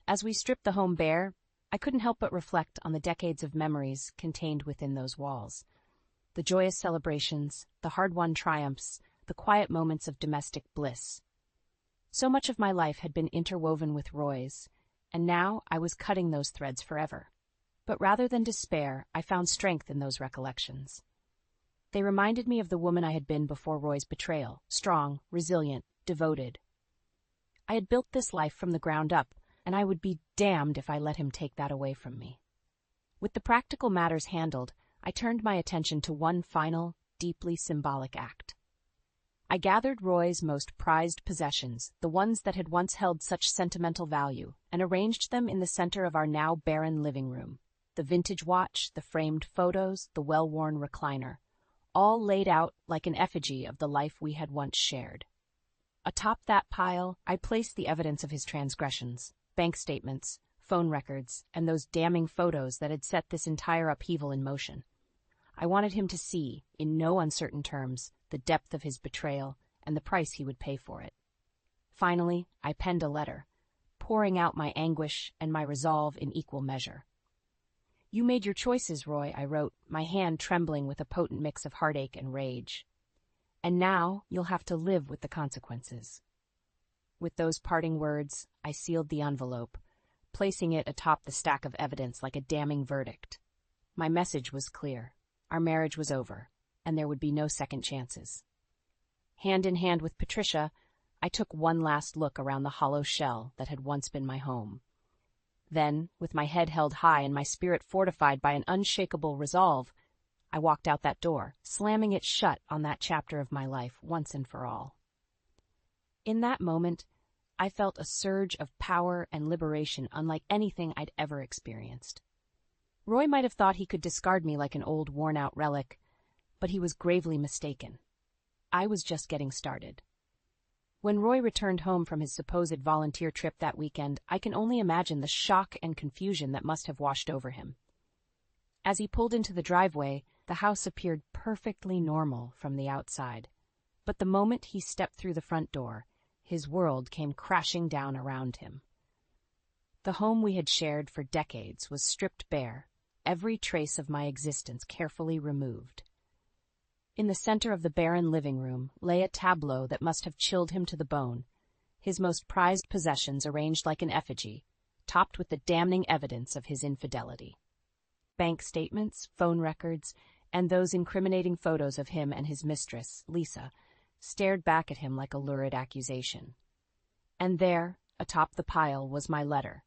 As we stripped the home bare, I couldn't help but reflect on the decades of memories contained within those walls. The joyous celebrations, the hard-won triumphs, the quiet moments of domestic bliss. So much of my life had been interwoven with Roy's, and now I was cutting those threads forever. But rather than despair, I found strength in those recollections. They reminded me of the woman I had been before Roy's betrayal, strong, resilient, devoted. I had built this life from the ground up, and I would be damned if I let him take that away from me. With the practical matters handled, I turned my attention to one final, deeply symbolic act. I gathered Roy's most prized possessions, the ones that had once held such sentimental value, and arranged them in the center of our now barren living room. The vintage watch, the framed photos, the well-worn recliner, all laid out like an effigy of the life we had once shared. Atop that pile, I placed the evidence of his transgressions, bank statements, phone records, and those damning photos that had set this entire upheaval in motion. I wanted him to see, in no uncertain terms, the depth of his betrayal and the price he would pay for it. Finally, I penned a letter, pouring out my anguish and my resolve in equal measure. "You made your choices, Roy," I wrote, my hand trembling with a potent mix of heartache and rage. "And now you'll have to live with the consequences." With those parting words, I sealed the envelope, placing it atop the stack of evidence like a damning verdict. My message was clear. Our marriage was over, and there would be no second chances. Hand in hand with Patricia, I took one last look around the hollow shell that had once been my home. Then, with my head held high and my spirit fortified by an unshakable resolve, I walked out that door, slamming it shut on that chapter of my life once and for all. In that moment, I felt a surge of power and liberation unlike anything I'd ever experienced. Roy might have thought he could discard me like an old, worn-out relic, but he was gravely mistaken. I was just getting started. When Roy returned home from his supposed volunteer trip that weekend, I can only imagine the shock and confusion that must have washed over him. As he pulled into the driveway, the house appeared perfectly normal from the outside. But the moment he stepped through the front door, his world came crashing down around him. The home we had shared for decades was stripped bare, every trace of my existence carefully removed. In the center of the barren living room lay a tableau that must have chilled him to the bone, his most prized possessions arranged like an effigy, topped with the damning evidence of his infidelity. Bank statements, phone records, and those incriminating photos of him and his mistress, Lisa, stared back at him like a lurid accusation. And there, atop the pile, was my letter,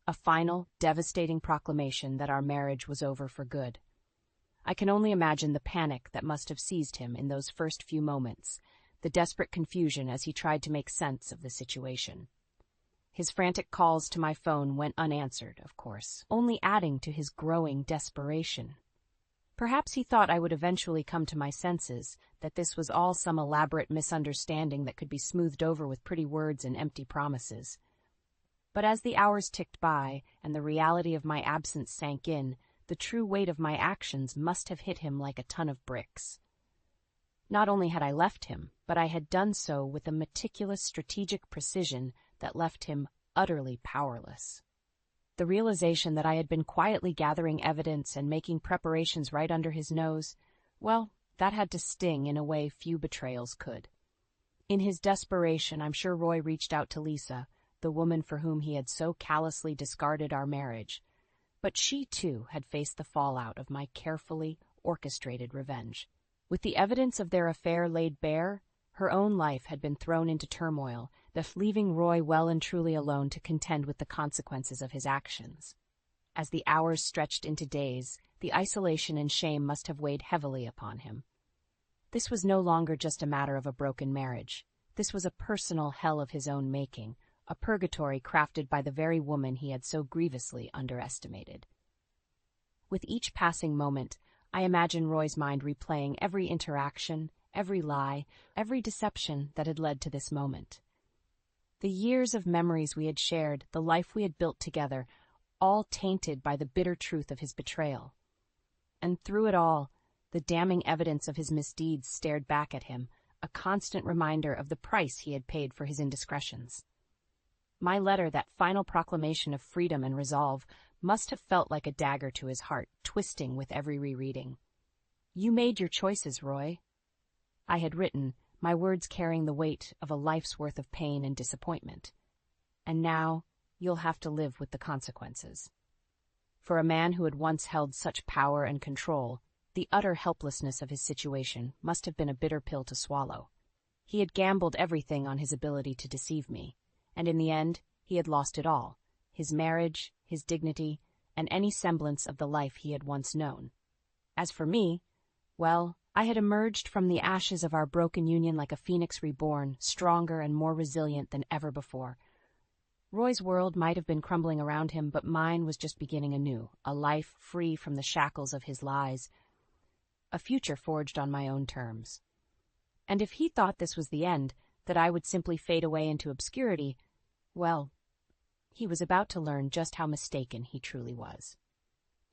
a final, devastating proclamation that our marriage was over for good. I can only imagine the panic that must have seized him in those first few moments, the desperate confusion as he tried to make sense of the situation. His frantic calls to my phone went unanswered, of course, only adding to his growing desperation. Perhaps he thought I would eventually come to my senses, that this was all some elaborate misunderstanding that could be smoothed over with pretty words and empty promises. But as the hours ticked by and the reality of my absence sank in, the true weight of my actions must have hit him like a ton of bricks. Not only had I left him, but I had done so with a meticulous strategic precision that left him utterly powerless. The realization that I had been quietly gathering evidence and making preparations right under his nose, well, that had to sting in a way few betrayals could. In his desperation, I'm sure Roy reached out to Lisa, the woman for whom he had so callously discarded our marriage, but she, too, had faced the fallout of my carefully orchestrated revenge. With the evidence of their affair laid bare, her own life had been thrown into turmoil, thus leaving Roy well and truly alone to contend with the consequences of his actions. As the hours stretched into days, the isolation and shame must have weighed heavily upon him. This was no longer just a matter of a broken marriage. This was a personal hell of his own making, a purgatory crafted by the very woman he had so grievously underestimated. With each passing moment, I imagine Roy's mind replaying every interaction, every lie, every deception that had led to this moment. The years of memories we had shared, the life we had built together, all tainted by the bitter truth of his betrayal. And through it all, the damning evidence of his misdeeds stared back at him, a constant reminder of the price he had paid for his indiscretions. My letter, that final proclamation of freedom and resolve, must have felt like a dagger to his heart, twisting with every rereading. "You made your choices, Roy," I had written, my words carrying the weight of a life's worth of pain and disappointment. "And now you'll have to live with the consequences." For a man who had once held such power and control, the utter helplessness of his situation must have been a bitter pill to swallow. He had gambled everything on his ability to deceive me, and in the end, he had lost it all: his marriage, his dignity, and any semblance of the life he had once known. As for me, well, I had emerged from the ashes of our broken union like a phoenix reborn, stronger and more resilient than ever before. Roy's world might have been crumbling around him, but mine was just beginning anew, a life free from the shackles of his lies, a future forged on my own terms. And if he thought this was the end, that I would simply fade away into obscurity, well, he was about to learn just how mistaken he truly was.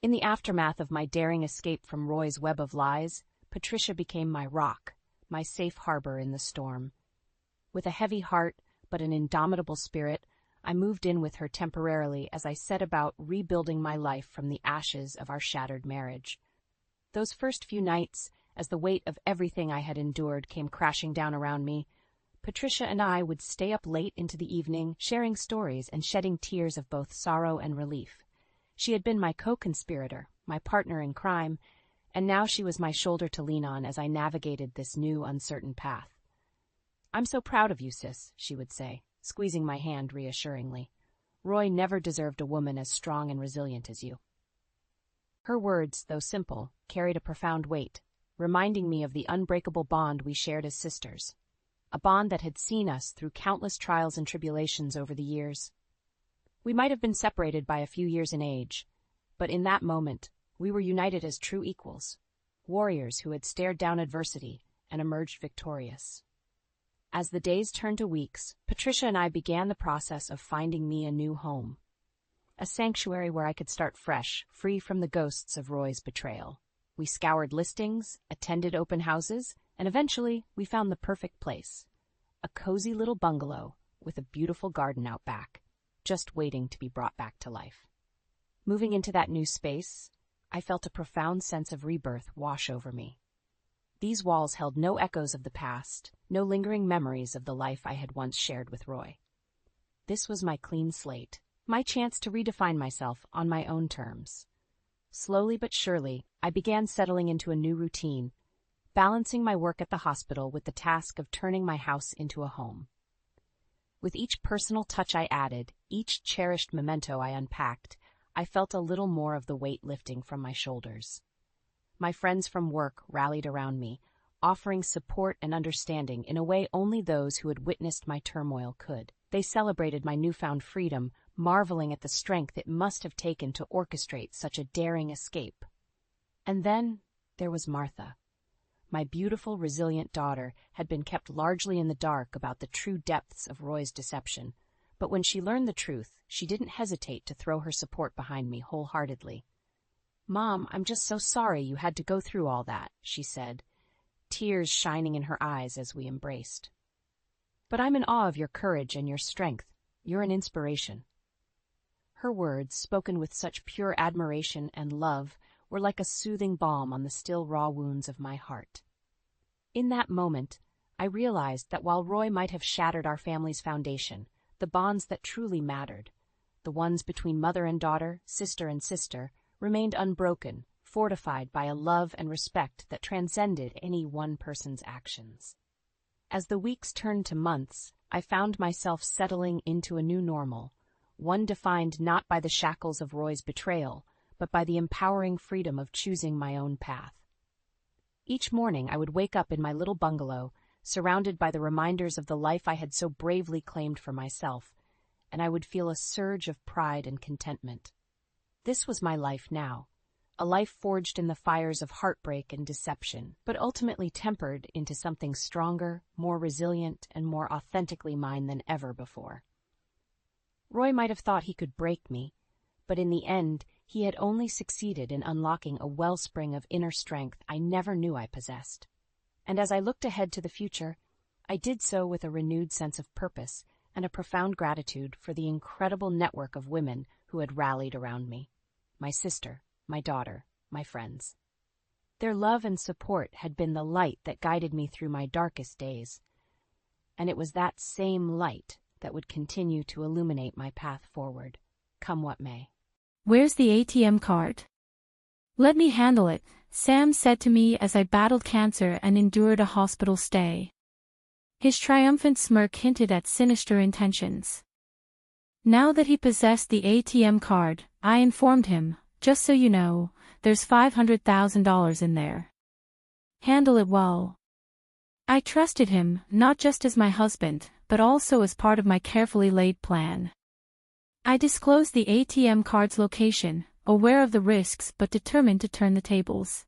In the aftermath of my daring escape from Roy's web of lies, Patricia became my rock, my safe harbor in the storm. With a heavy heart, but an indomitable spirit, I moved in with her temporarily as I set about rebuilding my life from the ashes of our shattered marriage. Those first few nights, as the weight of everything I had endured came crashing down around me, Patricia and I would stay up late into the evening, sharing stories and shedding tears of both sorrow and relief. She had been my co-conspirator, my partner in crime, and now she was my shoulder to lean on as I navigated this new, uncertain path. "I'm so proud of you, sis," she would say, squeezing my hand reassuringly. "Roy never deserved a woman as strong and resilient as you." Her words, though simple, carried a profound weight, reminding me of the unbreakable bond we shared as sisters, a bond that had seen us through countless trials and tribulations over the years. We might have been separated by a few years in age, but in that moment, we were united as true equals, warriors who had stared down adversity and emerged victorious. As the days turned to weeks, Patricia and I began the process of finding me a new home, a sanctuary where I could start fresh, free from the ghosts of Roy's betrayal. We scoured listings, attended open houses, and eventually we found the perfect place, a cozy little bungalow with a beautiful garden out back, just waiting to be brought back to life. Moving into that new space, I felt a profound sense of rebirth wash over me. These walls held no echoes of the past, no lingering memories of the life I had once shared with Roy. This was my clean slate, my chance to redefine myself on my own terms. Slowly but surely, I began settling into a new routine, balancing my work at the hospital with the task of turning my house into a home. With each personal touch I added, each cherished memento I unpacked, I felt a little more of the weight lifting from my shoulders. My friends from work rallied around me, offering support and understanding in a way only those who had witnessed my turmoil could. They celebrated my newfound freedom, marveling at the strength it must have taken to orchestrate such a daring escape. And then there was Martha. My beautiful, resilient daughter had been kept largely in the dark about the true depths of Roy's deception, but when she learned the truth, she didn't hesitate to throw her support behind me wholeheartedly. "Mom, I'm just so sorry you had to go through all that," she said, tears shining in her eyes as we embraced. "But I'm in awe of your courage and your strength. You're an inspiration." Her words, spoken with such pure admiration and love, were like a soothing balm on the still raw wounds of my heart. In that moment, I realized that while Roy might have shattered our family's foundation, the bonds that truly mattered, the ones between mother and daughter, sister and sister, remained unbroken, fortified by a love and respect that transcended any one person's actions. As the weeks turned to months, I found myself settling into a new normal, one defined not by the shackles of Roy's betrayal, but by the empowering freedom of choosing my own path. Each morning I would wake up in my little bungalow, surrounded by the reminders of the life I had so bravely claimed for myself, and I would feel a surge of pride and contentment. This was my life now, a life forged in the fires of heartbreak and deception, but ultimately tempered into something stronger, more resilient, and more authentically mine than ever before. Roy might have thought he could break me, but in the end, he had only succeeded in unlocking a wellspring of inner strength I never knew I possessed. And as I looked ahead to the future, I did so with a renewed sense of purpose and a profound gratitude for the incredible network of women who had rallied around me. My sister, my daughter, my friends. Their love and support had been the light that guided me through my darkest days, and it was that same light that would continue to illuminate my path forward, come what may. "Where's the ATM card?" "Let me handle it," Sam said to me as I battled cancer and endured a hospital stay. His triumphant smirk hinted at sinister intentions. Now that he possessed the ATM card, I informed him, "Just so you know, there's $500,000 in there. Handle it well." I trusted him, not just as my husband, but also as part of my carefully laid plan. I disclosed the ATM card's location, aware of the risks but determined to turn the tables.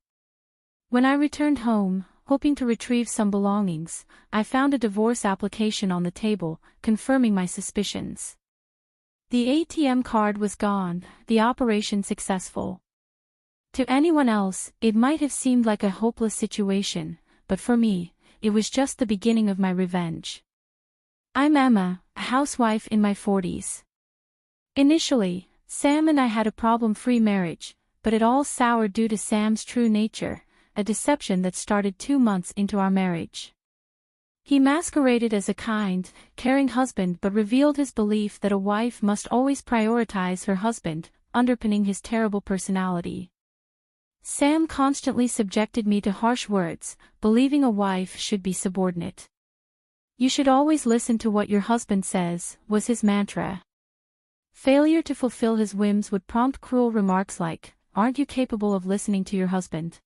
When I returned home, hoping to retrieve some belongings, I found a divorce application on the table, confirming my suspicions. The ATM card was gone, the operation successful. To anyone else, it might have seemed like a hopeless situation, but for me, it was just the beginning of my revenge. I'm Emma, a housewife in my 40s. Initially, Sam and I had a problem-free marriage, but it all soured due to Sam's true nature, a deception that started 2 months into our marriage. He masqueraded as a kind, caring husband but revealed his belief that a wife must always prioritize her husband, underpinning his terrible personality. Sam constantly subjected me to harsh words, believing a wife should be subordinate. "You should always listen to what your husband says," was his mantra. Failure to fulfill his whims would prompt cruel remarks like, "Aren't you capable of listening to your husband?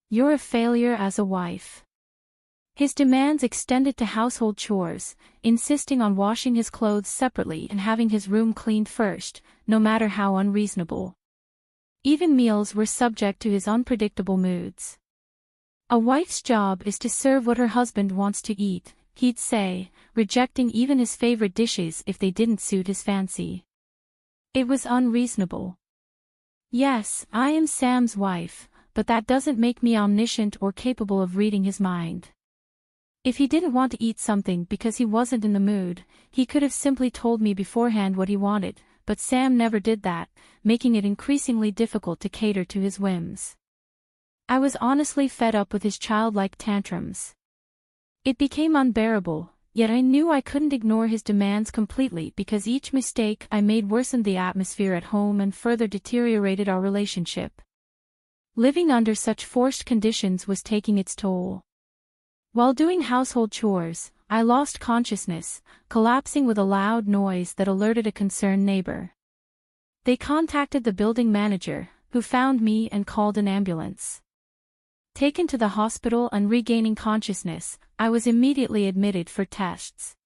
You're a failure as a wife." His demands extended to household chores, insisting on washing his clothes separately and having his room cleaned first, no matter how unreasonable. Even meals were subject to his unpredictable moods. "A wife's job is to serve what her husband wants to eat," he'd say, rejecting even his favorite dishes if they didn't suit his fancy. It was unreasonable. Yes, I am Sam's wife, but that doesn't make me omniscient or capable of reading his mind. If he didn't want to eat something because he wasn't in the mood, he could have simply told me beforehand what he wanted, but Sam never did that, making it increasingly difficult to cater to his whims. I was honestly fed up with his childlike tantrums. It became unbearable, yet I knew I couldn't ignore his demands completely because each mistake I made worsened the atmosphere at home and further deteriorated our relationship. Living under such forced conditions was taking its toll. While doing household chores, I lost consciousness, collapsing with a loud noise that alerted a concerned neighbor. They contacted the building manager, who found me and called an ambulance. Taken to the hospital and regaining consciousness, I was immediately admitted for tests.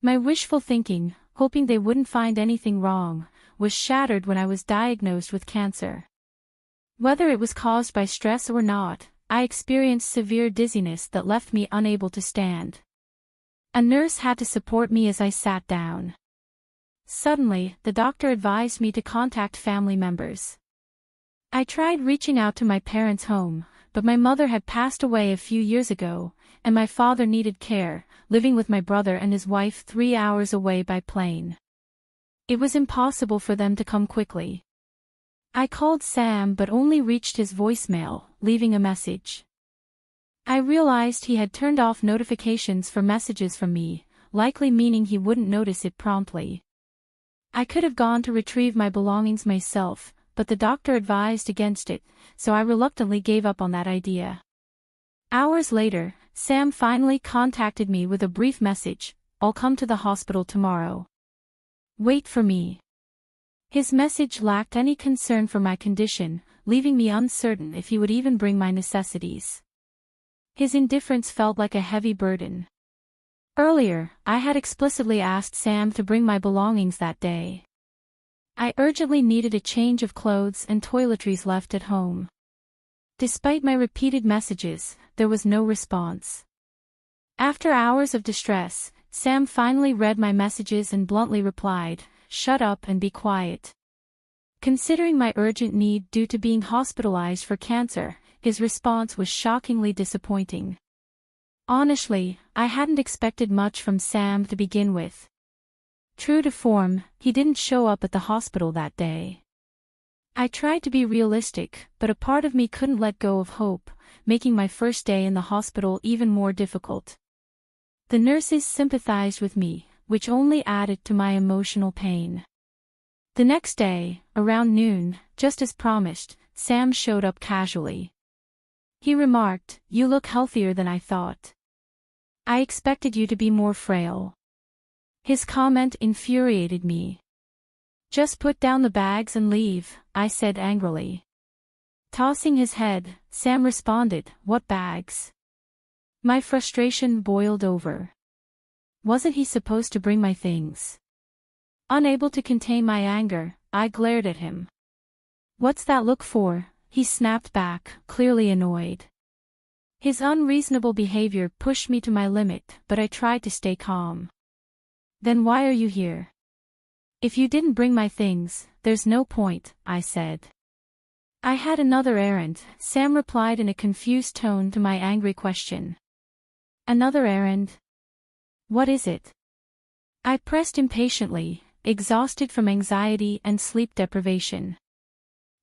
My wishful thinking, hoping they wouldn't find anything wrong, was shattered when I was diagnosed with cancer. Whether it was caused by stress or not, I experienced severe dizziness that left me unable to stand. A nurse had to support me as I sat down. Suddenly, the doctor advised me to contact family members. I tried reaching out to my parents' home, but my mother had passed away a few years ago, and my father needed care, living with my brother and his wife 3 hours away by plane. It was impossible for them to come quickly. I called Sam but only reached his voicemail, leaving a message. I realized he had turned off notifications for messages from me, likely meaning he wouldn't notice it promptly. I could have gone to retrieve my belongings myself, but the doctor advised against it, so I reluctantly gave up on that idea. Hours later, Sam finally contacted me with a brief message, "I'll come to the hospital tomorrow. Wait for me." His message lacked any concern for my condition, leaving me uncertain if he would even bring my necessities. His indifference felt like a heavy burden. Earlier, I had explicitly asked Sam to bring my belongings that day. I urgently needed a change of clothes and toiletries left at home. Despite my repeated messages, there was no response. After hours of distress, Sam finally read my messages and bluntly replied, "Shut up and be quiet." Considering my urgent need due to being hospitalized for cancer, his response was shockingly disappointing. Honestly, I hadn't expected much from Sam to begin with. True to form, he didn't show up at the hospital that day. I tried to be realistic, but a part of me couldn't let go of hope, making my first day in the hospital even more difficult. The nurses sympathized with me, which only added to my emotional pain. The next day, around noon, just as promised, Sam showed up casually. He remarked, "You look healthier than I thought." I expected you to be more frail. His comment infuriated me. Just put down the bags and leave, I said angrily. Tossing his head, Sam responded, "What bags?" My frustration boiled over. Wasn't he supposed to bring my things? Unable to contain my anger, I glared at him. "What's that look for?" he snapped back, clearly annoyed. His unreasonable behavior pushed me to my limit, but I tried to stay calm. "Then why are you here?" "If you didn't bring my things, there's no point," I said. "I had another errand," Sam replied in a confused tone to my angry question. "Another errand? What is it?" I pressed impatiently, exhausted from anxiety and sleep deprivation.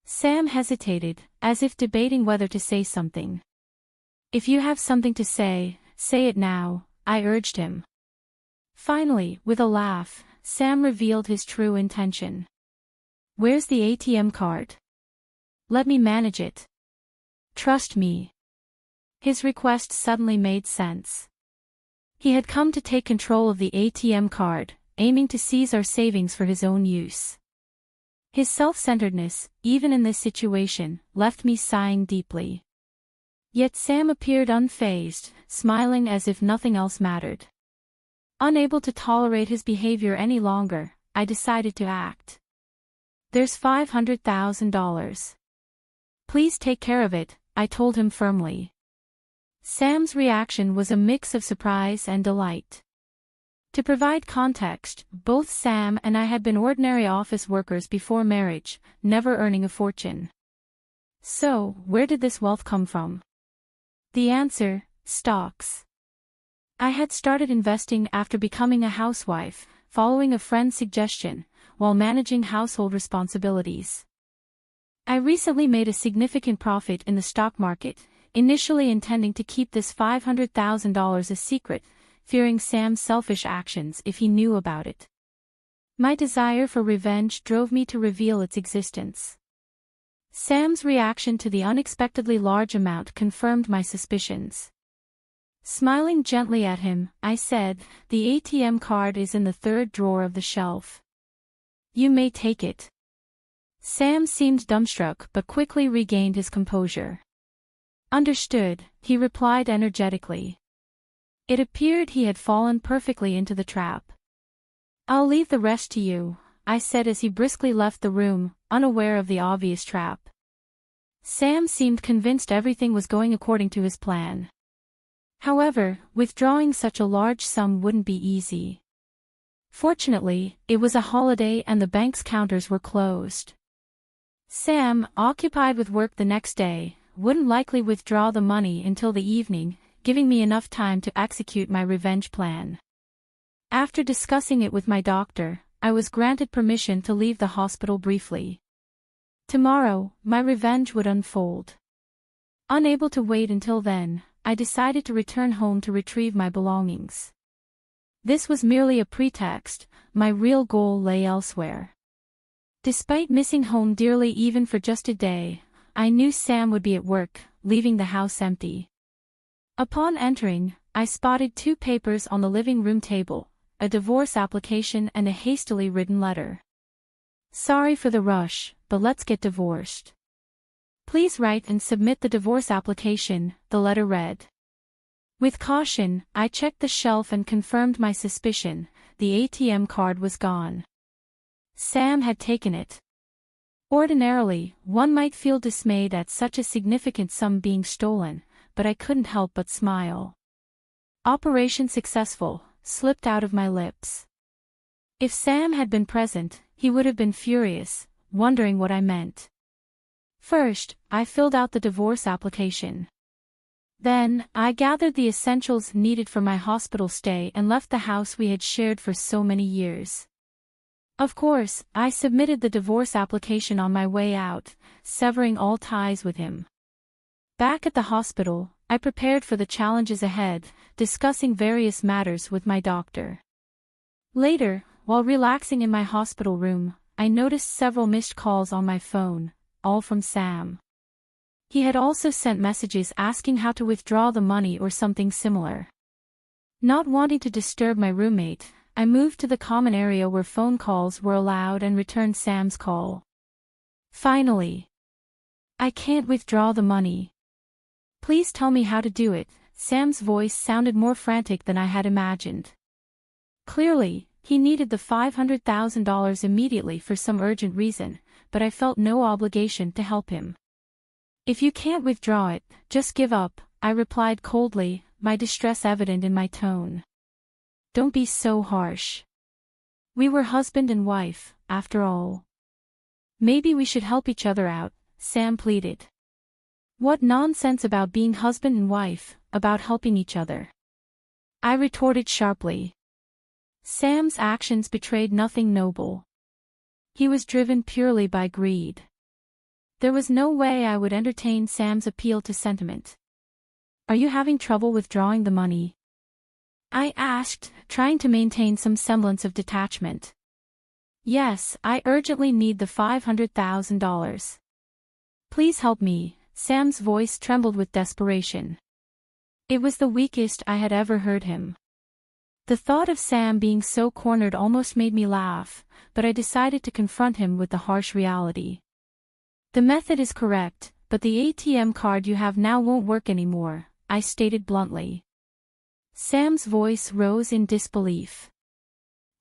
Sam hesitated, as if debating whether to say something. "If you have something to say it now," I urged him. Finally, with a laugh, Sam revealed his true intention. "Where's the ATM card? Let me manage it. Trust me." His request suddenly made sense. He had come to take control of the ATM card, aiming to seize our savings for his own use. His self-centeredness, even in this situation, left me sighing deeply. Yet Sam appeared unfazed, smiling as if nothing else mattered. Unable to tolerate his behavior any longer, I decided to act. "There's $500,000. Please take care of it," I told him firmly. Sam's reaction was a mix of surprise and delight. To provide context, both Sam and I had been ordinary office workers before marriage, never earning a fortune. So, where did this wealth come from? The answer: stocks. I had started investing after becoming a housewife, following a friend's suggestion, while managing household responsibilities. I recently made a significant profit in the stock market, initially intending to keep this $500,000 a secret, fearing Sam's selfish actions if he knew about it. My desire for revenge drove me to reveal its existence. Sam's reaction to the unexpectedly large amount confirmed my suspicions. Smiling gently at him, I said, "The ATM card is in the third drawer of the shelf. You may take it." Sam seemed dumbstruck but quickly regained his composure. "Understood," he replied energetically. It appeared he had fallen perfectly into the trap. "I'll leave the rest to you," I said as he briskly left the room, unaware of the obvious trap. Sam seemed convinced everything was going according to his plan. However, withdrawing such a large sum wouldn't be easy. Fortunately, it was a holiday and the bank's counters were closed. Sam, occupied with work the next day, wouldn't likely withdraw the money until the evening, giving me enough time to execute my revenge plan. After discussing it with my doctor, I was granted permission to leave the hospital briefly. Tomorrow, my revenge would unfold. Unable to wait until then, I decided to return home to retrieve my belongings. This was merely a pretext, my real goal lay elsewhere. Despite missing home dearly even for just a day, I knew Sam would be at work, leaving the house empty. Upon entering, I spotted two papers on the living room table, a divorce application and a hastily written letter. "Sorry for the rush, but let's get divorced. Please write and submit the divorce application," the letter read. With caution, I checked the shelf and confirmed my suspicion: the ATM card was gone. Sam had taken it. Ordinarily, one might feel dismayed at such a significant sum being stolen, but I couldn't help but smile. "Operation successful," slipped out of my lips. If Sam had been present, he would have been furious, wondering what I meant. First, I filled out the divorce application. Then, I gathered the essentials needed for my hospital stay and left the house we had shared for so many years. Of course, I submitted the divorce application on my way out, severing all ties with him. Back at the hospital, I prepared for the challenges ahead, discussing various matters with my doctor. Later, while relaxing in my hospital room, I noticed several missed calls on my phone, all from Sam. He had also sent messages asking how to withdraw the money or something similar. Not wanting to disturb my roommate, I moved to the common area where phone calls were allowed and returned Sam's call. Finally. I can't withdraw the money. Please tell me how to do it. Sam's voice sounded more frantic than I had imagined. Clearly, he needed the $500,000 immediately for some urgent reason, but I felt no obligation to help him. If you can't withdraw it, just give up, I replied coldly, my distress evident in my tone. Don't be so harsh. We were husband and wife, after all. Maybe we should help each other out, Sam pleaded. What nonsense about being husband and wife, about helping each other? I retorted sharply. Sam's actions betrayed nothing noble. He was driven purely by greed. There was no way I would entertain Sam's appeal to sentiment. Are you having trouble withdrawing the money? I asked, trying to maintain some semblance of detachment. Yes, I urgently need the $500,000. Please help me, Sam's voice trembled with desperation. It was the weakest I had ever heard him. The thought of Sam being so cornered almost made me laugh, but I decided to confront him with the harsh reality. The method is correct, but the ATM card you have now won't work anymore, I stated bluntly. Sam's voice rose in disbelief.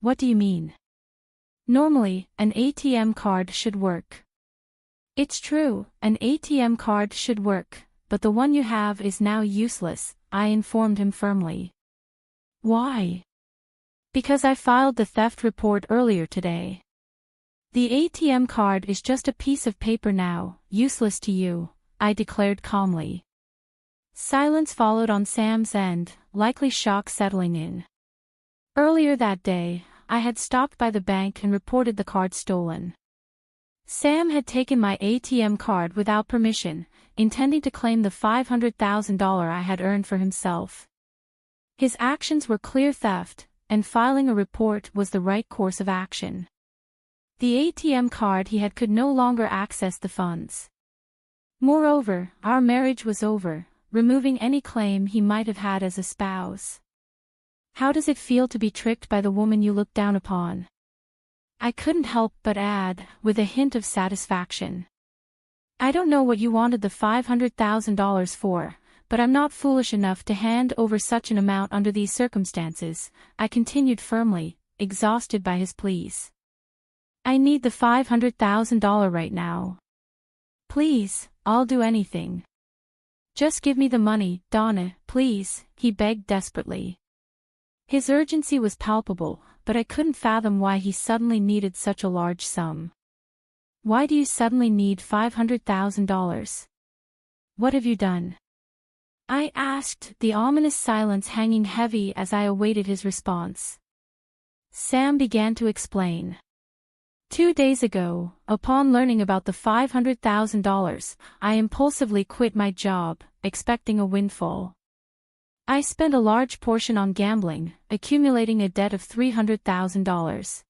What do you mean? Normally, an ATM card should work. It's true, an ATM card should work, but the one you have is now useless, I informed him firmly. Why? Because I filed the theft report earlier today. The ATM card is just a piece of paper now, useless to you, I declared calmly. Silence followed on Sam's end, likely shock settling in. Earlier that day, I had stopped by the bank and reported the card stolen. Sam had taken my ATM card without permission, intending to claim the $500,000 I had earned for himself. His actions were clear theft, and filing a report was the right course of action. The ATM card he had could no longer access the funds. Moreover, our marriage was over, removing any claim he might have had as a spouse. How does it feel to be tricked by the woman you look down upon? I couldn't help but add, with a hint of satisfaction. I don't know what you wanted the $500,000 for, but I'm not foolish enough to hand over such an amount under these circumstances, I continued firmly, exhausted by his pleas. I need the $500,000 right now. Please, I'll do anything. Just give me the money, Donna, please, he begged desperately. His urgency was palpable, but I couldn't fathom why he suddenly needed such a large sum. Why do you suddenly need $500,000? What have you done? I asked, the ominous silence hanging heavy as I awaited his response. Sam began to explain. 2 days ago, upon learning about the $500,000, I impulsively quit my job, expecting a windfall. I spent a large portion on gambling, accumulating a debt of $300,000.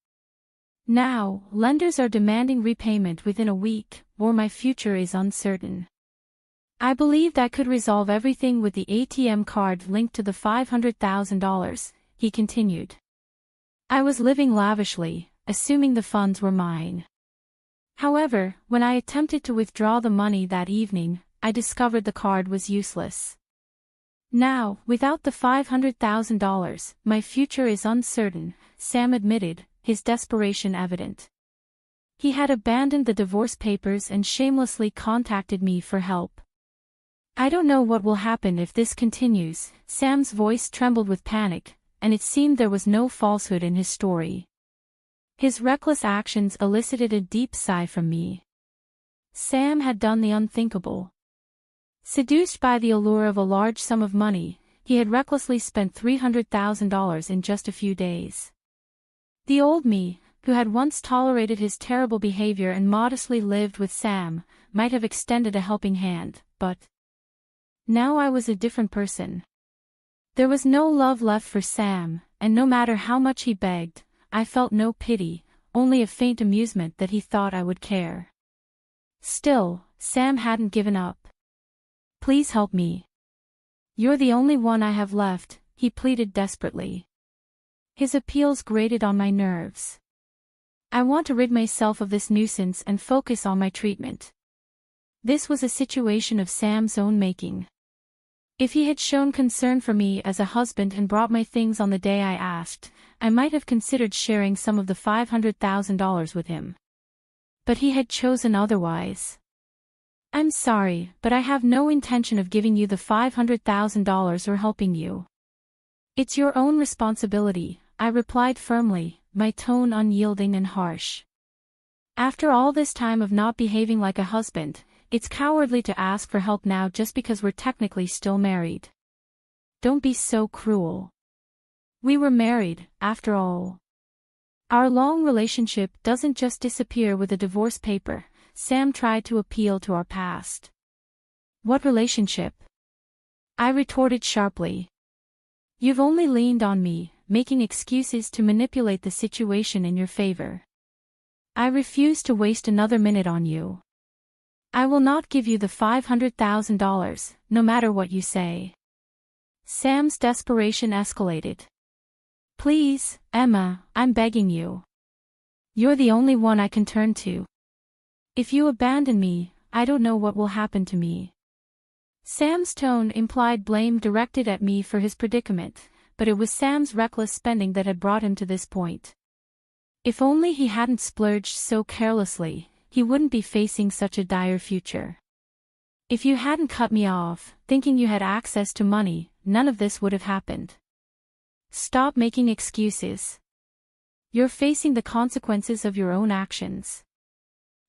Now, lenders are demanding repayment within a week, or my future is uncertain. I believed I could resolve everything with the ATM card linked to the $500,000, he continued. I was living lavishly, assuming the funds were mine. However, when I attempted to withdraw the money that evening, I discovered the card was useless. Now, without the $500,000, my future is uncertain, Sam admitted, his desperation evident. He had abandoned the divorce papers and shamelessly contacted me for help. I don't know what will happen if this continues, Sam's voice trembled with panic, and it seemed there was no falsehood in his story. His reckless actions elicited a deep sigh from me. Sam had done the unthinkable. Seduced by the allure of a large sum of money, he had recklessly spent $300,000 in just a few days. The old me, who had once tolerated his terrible behavior and modestly lived with Sam, might have extended a helping hand, but now I was a different person. There was no love left for Sam, and no matter how much he begged, I felt no pity, only a faint amusement that he thought I would care. Still, Sam hadn't given up. Please help me. You're the only one I have left, he pleaded desperately. His appeals grated on my nerves. I want to rid myself of this nuisance and focus on my treatment. This was a situation of Sam's own making. If he had shown concern for me as a husband and brought my things on the day I asked, I might have considered sharing some of the $500,000 with him. But he had chosen otherwise. I'm sorry, but I have no intention of giving you the $500,000 or helping you. It's your own responsibility, I replied firmly, my tone unyielding and harsh. After all this time of not behaving like a husband, it's cowardly to ask for help now just because we're technically still married. Don't be so cruel. We were married, after all. Our long relationship doesn't just disappear with a divorce paper. Sam tried to appeal to our past. What relationship? I retorted sharply. You've only leaned on me, making excuses to manipulate the situation in your favor. I refuse to waste another minute on you. I will not give you the $500,000, no matter what you say. Sam's desperation escalated. Please, Emma, I'm begging you. You're the only one I can turn to. If you abandon me, I don't know what will happen to me. Sam's tone implied blame directed at me for his predicament, but it was Sam's reckless spending that had brought him to this point. If only he hadn't splurged so carelessly, he wouldn't be facing such a dire future. If you hadn't cut me off, thinking you had access to money, none of this would have happened. Stop making excuses. You're facing the consequences of your own actions.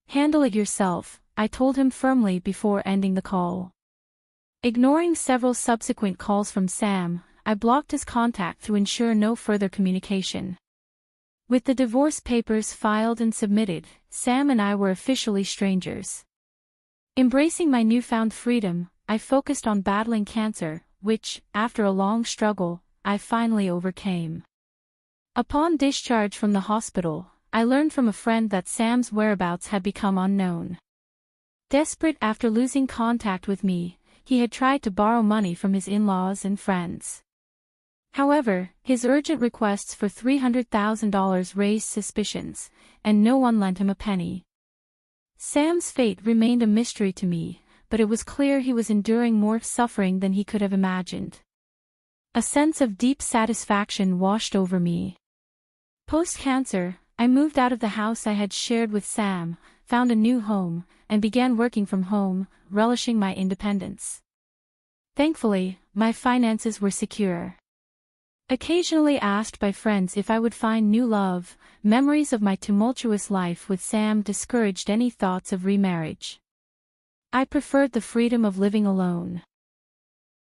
Handle it yourself, I told him firmly before ending the call. Ignoring several subsequent calls from Sam, I blocked his contact to ensure no further communication. With the divorce papers filed and submitted, Sam and I were officially strangers. Embracing my newfound freedom, I focused on battling cancer, which, after a long struggle, I finally overcame. Upon discharge from the hospital, I learned from a friend that Sam's whereabouts had become unknown. Desperate after losing contact with me, he had tried to borrow money from his in-laws and friends. However, his urgent requests for $300,000 raised suspicions, and no one lent him a penny. Sam's fate remained a mystery to me, but it was clear he was enduring more suffering than he could have imagined. A sense of deep satisfaction washed over me. Post-cancer, I moved out of the house I had shared with Sam, found a new home, and began working from home, relishing my independence. Thankfully, my finances were secure. Occasionally asked by friends if I would find new love, memories of my tumultuous life with Sam discouraged any thoughts of remarriage. I preferred the freedom of living alone.